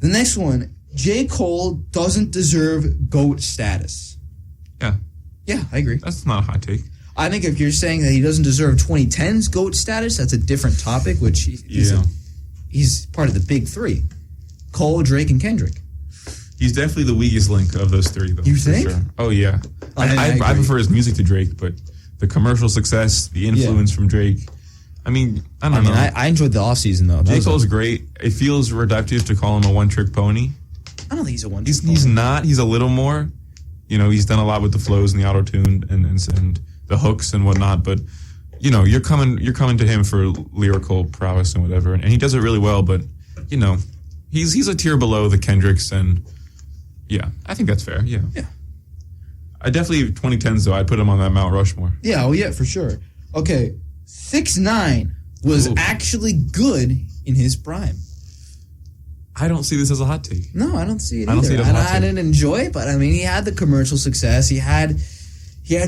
The next one, J. Cole doesn't deserve GOAT status. Yeah. Yeah, I agree. That's not a hot take. I think if you're saying that he doesn't deserve 2010's GOAT status, that's a different topic, which he's he's part of the big three: Cole, Drake, and Kendrick. He's definitely the weakest link of those three, though. You think? Sure. Oh, yeah. I prefer his music to Drake, but the commercial success, the influence from Drake. I mean, I don't know. I enjoyed the offseason, though. J. Cole's great. It feels reductive to call him a one-trick pony. I don't think he's a one-trick pony. He's not. He's a little more. You know, he's done a lot with the flows and the auto-tune and the hooks and whatnot, but, you know, you're coming to him for lyrical prowess and whatever, and he does it really well, but, you know, he's a tier below the Kendricks, and yeah, I think that's fair. Yeah. I definitely 2010s though. I'd put him on that Mount Rushmore. Yeah. Oh yeah, for sure. Okay, 6ix9ine was actually good in his prime. I don't see this as a hot take. No, I don't see it I don't either. see it as a hot take. I didn't enjoy it, but I mean, he had the commercial success. He had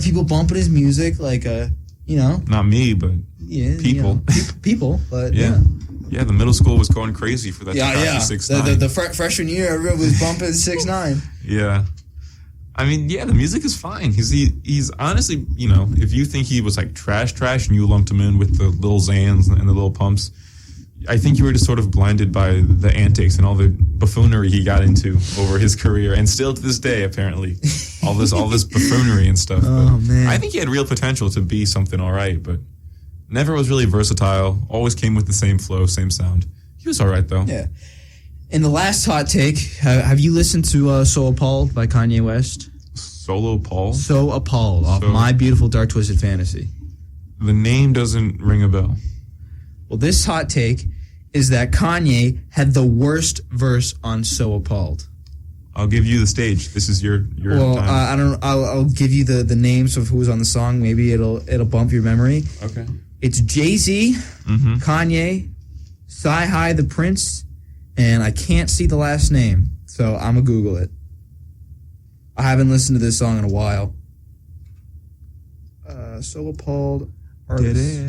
people bumping his music, like you know. Not me, but people. You know, people, but yeah. Yeah, the middle school was going crazy for that. Yeah. 6ix9ine. The freshman year, everyone was bumping 6ix9ine. Yeah. I mean, yeah, the music is fine. He's honestly, you know, if you think he was like trash and you lumped him in with the little Xans and the little pumps, I think you were just sort of blinded by the antics and all the buffoonery he got into over his career, and still to this day, apparently, all this buffoonery and stuff. Oh, man. I think he had real potential to be something all right, but never was really versatile. Always came with the same flow, same sound. He was all right, though. Yeah. In the last hot take, have you listened to So Appalled by Kanye West? Solo Paul? So Appalled off My Beautiful Dark Twisted Fantasy. The name doesn't ring a bell. Well, this hot take is that Kanye had the worst verse on So Appalled. I'll give you the stage. This is your Well, time. I'll give you the names of who was on the song. Maybe it'll bump your memory. Okay. It's Jay-Z, Kanye, Sci-Hi the Prince, and I can't see the last name, so I'm going to Google it. I haven't listened to this song in a while. So Appalled artists.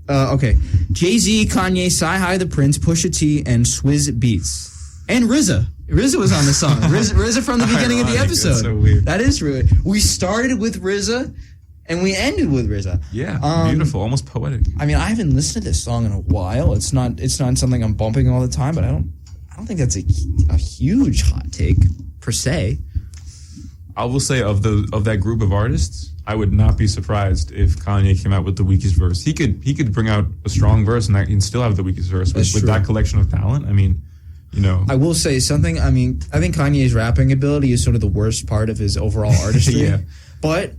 Okay. Jay-Z, Kanye, Sci-Hi the Prince, Pusha T, and Swizz Beatz. And RZA. RZA was on the song. RZA from the beginning of the episode. That's so weird. That is weird. We started with RZA, and we ended with RZA. Yeah, beautiful, almost poetic. I mean, I haven't listened to this song in a while. It's not something I'm bumping all the time, but I don't think that's a huge hot take per se. I will say of that group of artists, I would not be surprised if Kanye came out with the weakest verse. He could bring out a strong verse and still have the weakest verse with that collection of talent. I mean, you know. I will say something. I mean, I think Kanye's rapping ability is sort of the worst part of his overall artistry. Yeah. But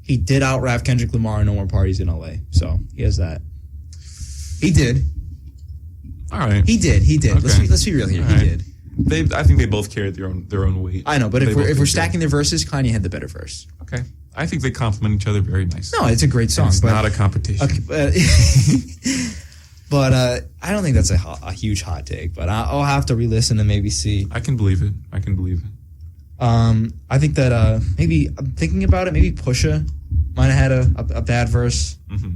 he did out-rap Kendrick Lamar in No More Parties in LA. So he has that. He did. All right. He did. Okay. Let's be real here. All He right. did. I think they both carried their own weight. I know, but if we're stacking their verses, Kanye had the better verse. Okay. I think they complement each other very nicely. No, it's a great song. It's not a competition. Okay, but I don't think that's a huge hot take. But I'll have to re-listen and maybe see. I can believe it. I think that maybe I'm thinking about it. Maybe Pusha might have had a bad verse. Mm-hmm.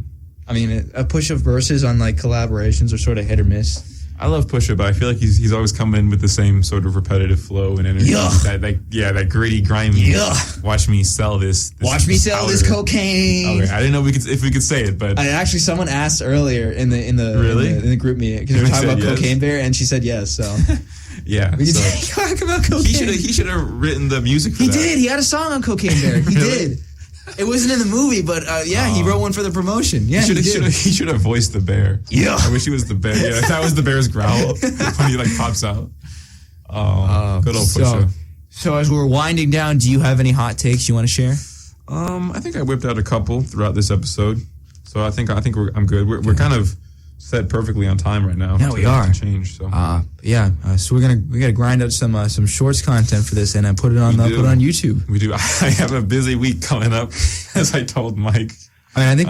I mean, a Pusha verses on like collaborations are sort of hit or miss. I love Pusha, but I feel like he's always coming in with the same sort of repetitive flow and energy. That gritty, grimy. Watch me sell this. Watch me sell this cocaine. Okay, I didn't know if we could say it, but actually someone asked earlier in the group meeting because we were talking about Cocaine Bear, and she said yes. So yeah, we could talk about cocaine. He should have written the music for that. He did. He had a song on Cocaine Bear. He did. It wasn't in the movie, but he wrote one for the promotion. Yeah, he should have voiced the bear. Yeah, I wish he was the bear. Yeah, that was the bear's growl when he like pops out. Oh, good old Pusha. So as we're winding down, do you have any hot takes you want to share? I think I whipped out a couple throughout this episode, so I think I'm good. We're kind of set perfectly on time right now. Yeah, we are. To change. So so we gotta grind out some shorts content for this and put it on YouTube. We do. I have a busy week coming up, as I told Mike. I mean,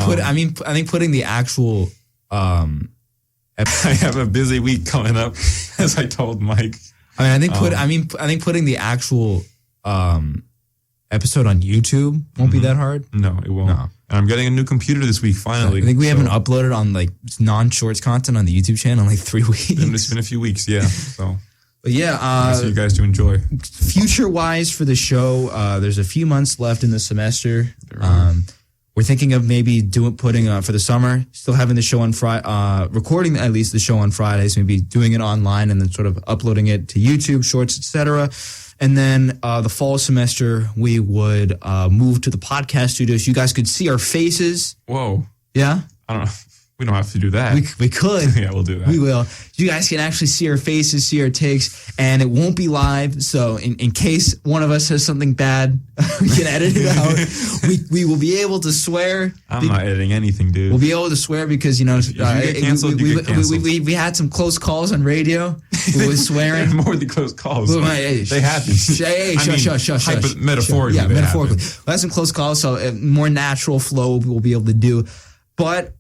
I think putting the actual. I have a busy week coming up, as I told Mike. I think putting the actual episode on YouTube won't be that hard. No, it won't. No. And I'm getting a new computer this week, finally. I think we haven't uploaded on like non-shorts content on the YouTube channel in like 3 weeks. It's been a few weeks, yeah. So, but yeah, for you guys to enjoy. Future-wise for the show, there's a few months left in the semester. We're thinking of maybe putting for the summer, still having the show on Friday, recording at least the show on Fridays, maybe doing it online and then sort of uploading it to YouTube, Shorts, etc. And then the fall semester, we would move to the podcast studios. You guys could see our faces. Whoa. Yeah? I don't know. We don't have to do that. We could. Yeah, we'll do that. We will. You guys can actually see our faces, see our takes, and it won't be live. So in case one of us says something bad, we can edit it out. We will be able to swear. I'm not editing anything, dude. We'll be able to swear because, you know, if you get canceled, you get canceled. We had some close calls on radio. We was swearing. More than close calls. They happen. Hey, shush. Metaphorically. Yeah, metaphorically. We had some close calls, so a more natural flow we'll be able to do. But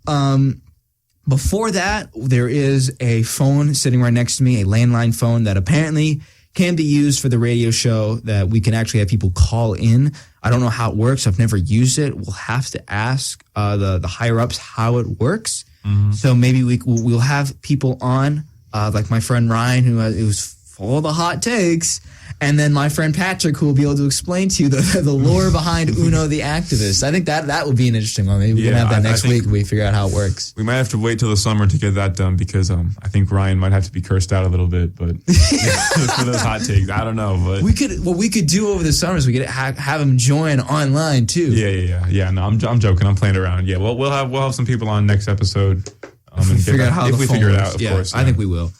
before that, there is a phone sitting right next to me, a landline phone that apparently can be used for the radio show, that we can actually have people call in. I don't know how it works. I've never used it. We'll have to ask the higher ups how it works. Mm-hmm. So maybe we'll have people on, like my friend Ryan, who's full of the hot takes. And then my friend Patrick, who will be able to explain to you the lore behind Uno the Activist. I think that would be an interesting one. Maybe we can have that next week. We figure out how it works. We might have to wait till the summer to get that done because I think Ryan might have to be cursed out a little bit. But for those hot takes, I don't know. But what we could do over the summer is we could have him join online too. Yeah. No, I'm joking. I'm playing around. Yeah, we'll have some people on next episode. And figure out how if we figure it out, of course. I think we will.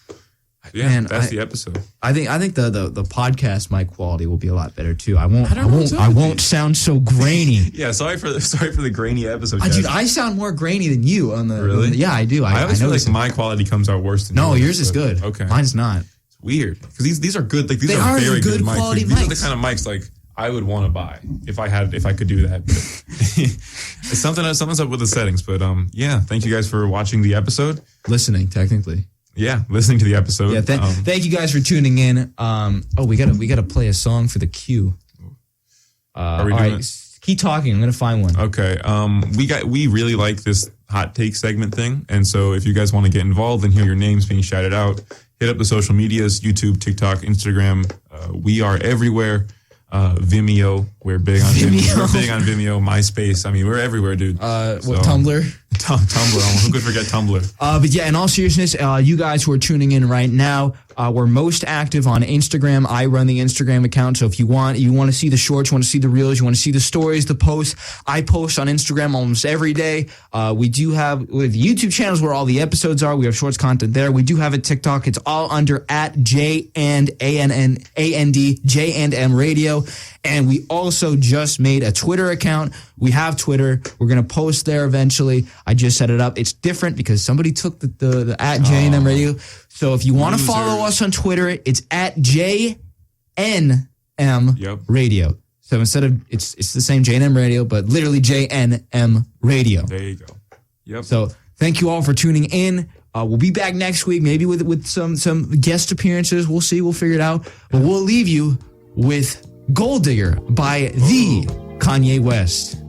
Yeah, man, that's the episode. I think the podcast mic quality will be a lot better too. I won't sound so grainy. Yeah, sorry for the grainy episode. Dude, I sound more grainy than you on the. Really? Yeah, I do. I always feel like my quality comes out worse than yours. No, yours is good. Okay, mine's not. It's weird because these are good. Like these they are very good mics. Quality These mics. are the kind of mics like I would want to buy if I could do that. But it's something's up with the settings. But yeah, thank you guys for watching the episode. Listening, technically. Yeah, listening to the episode. Yeah, thank you guys for tuning in. We gotta play a song for the queue. Are we doing it? Keep talking. I'm gonna find one. Okay. We really like this hot take segment thing, and so if you guys want to get involved and hear your names being shouted out, hit up the social medias: YouTube, TikTok, Instagram. We are everywhere. Vimeo. We're big on Vimeo. We're big on Vimeo. MySpace. I mean, we're everywhere, dude. Tumblr? Tumblr. Who could forget Tumblr? But yeah, in all seriousness, you guys who are tuning in right now, we're most active on Instagram. I run the Instagram account. So if you want to see the shorts, you want to see the reels, you want to see the stories, the posts, I post on Instagram almost every day. We have YouTube channels where all the episodes are. We have shorts content there. We do have a TikTok. It's all under @JandAND, J&M Radio. And we also just made a Twitter account. We have Twitter. We're going to post there eventually. I just set it up. It's different because somebody took the @JNM Radio. So if you want to follow us on Twitter, it's @JNM Radio. So instead of, it's the same JNM Radio, but literally JNM Radio. There you go. Yep. So thank you all for tuning in. We'll be back next week, maybe with some guest appearances. We'll see. We'll figure it out. But we'll leave you with Gold Digger by the Kanye West.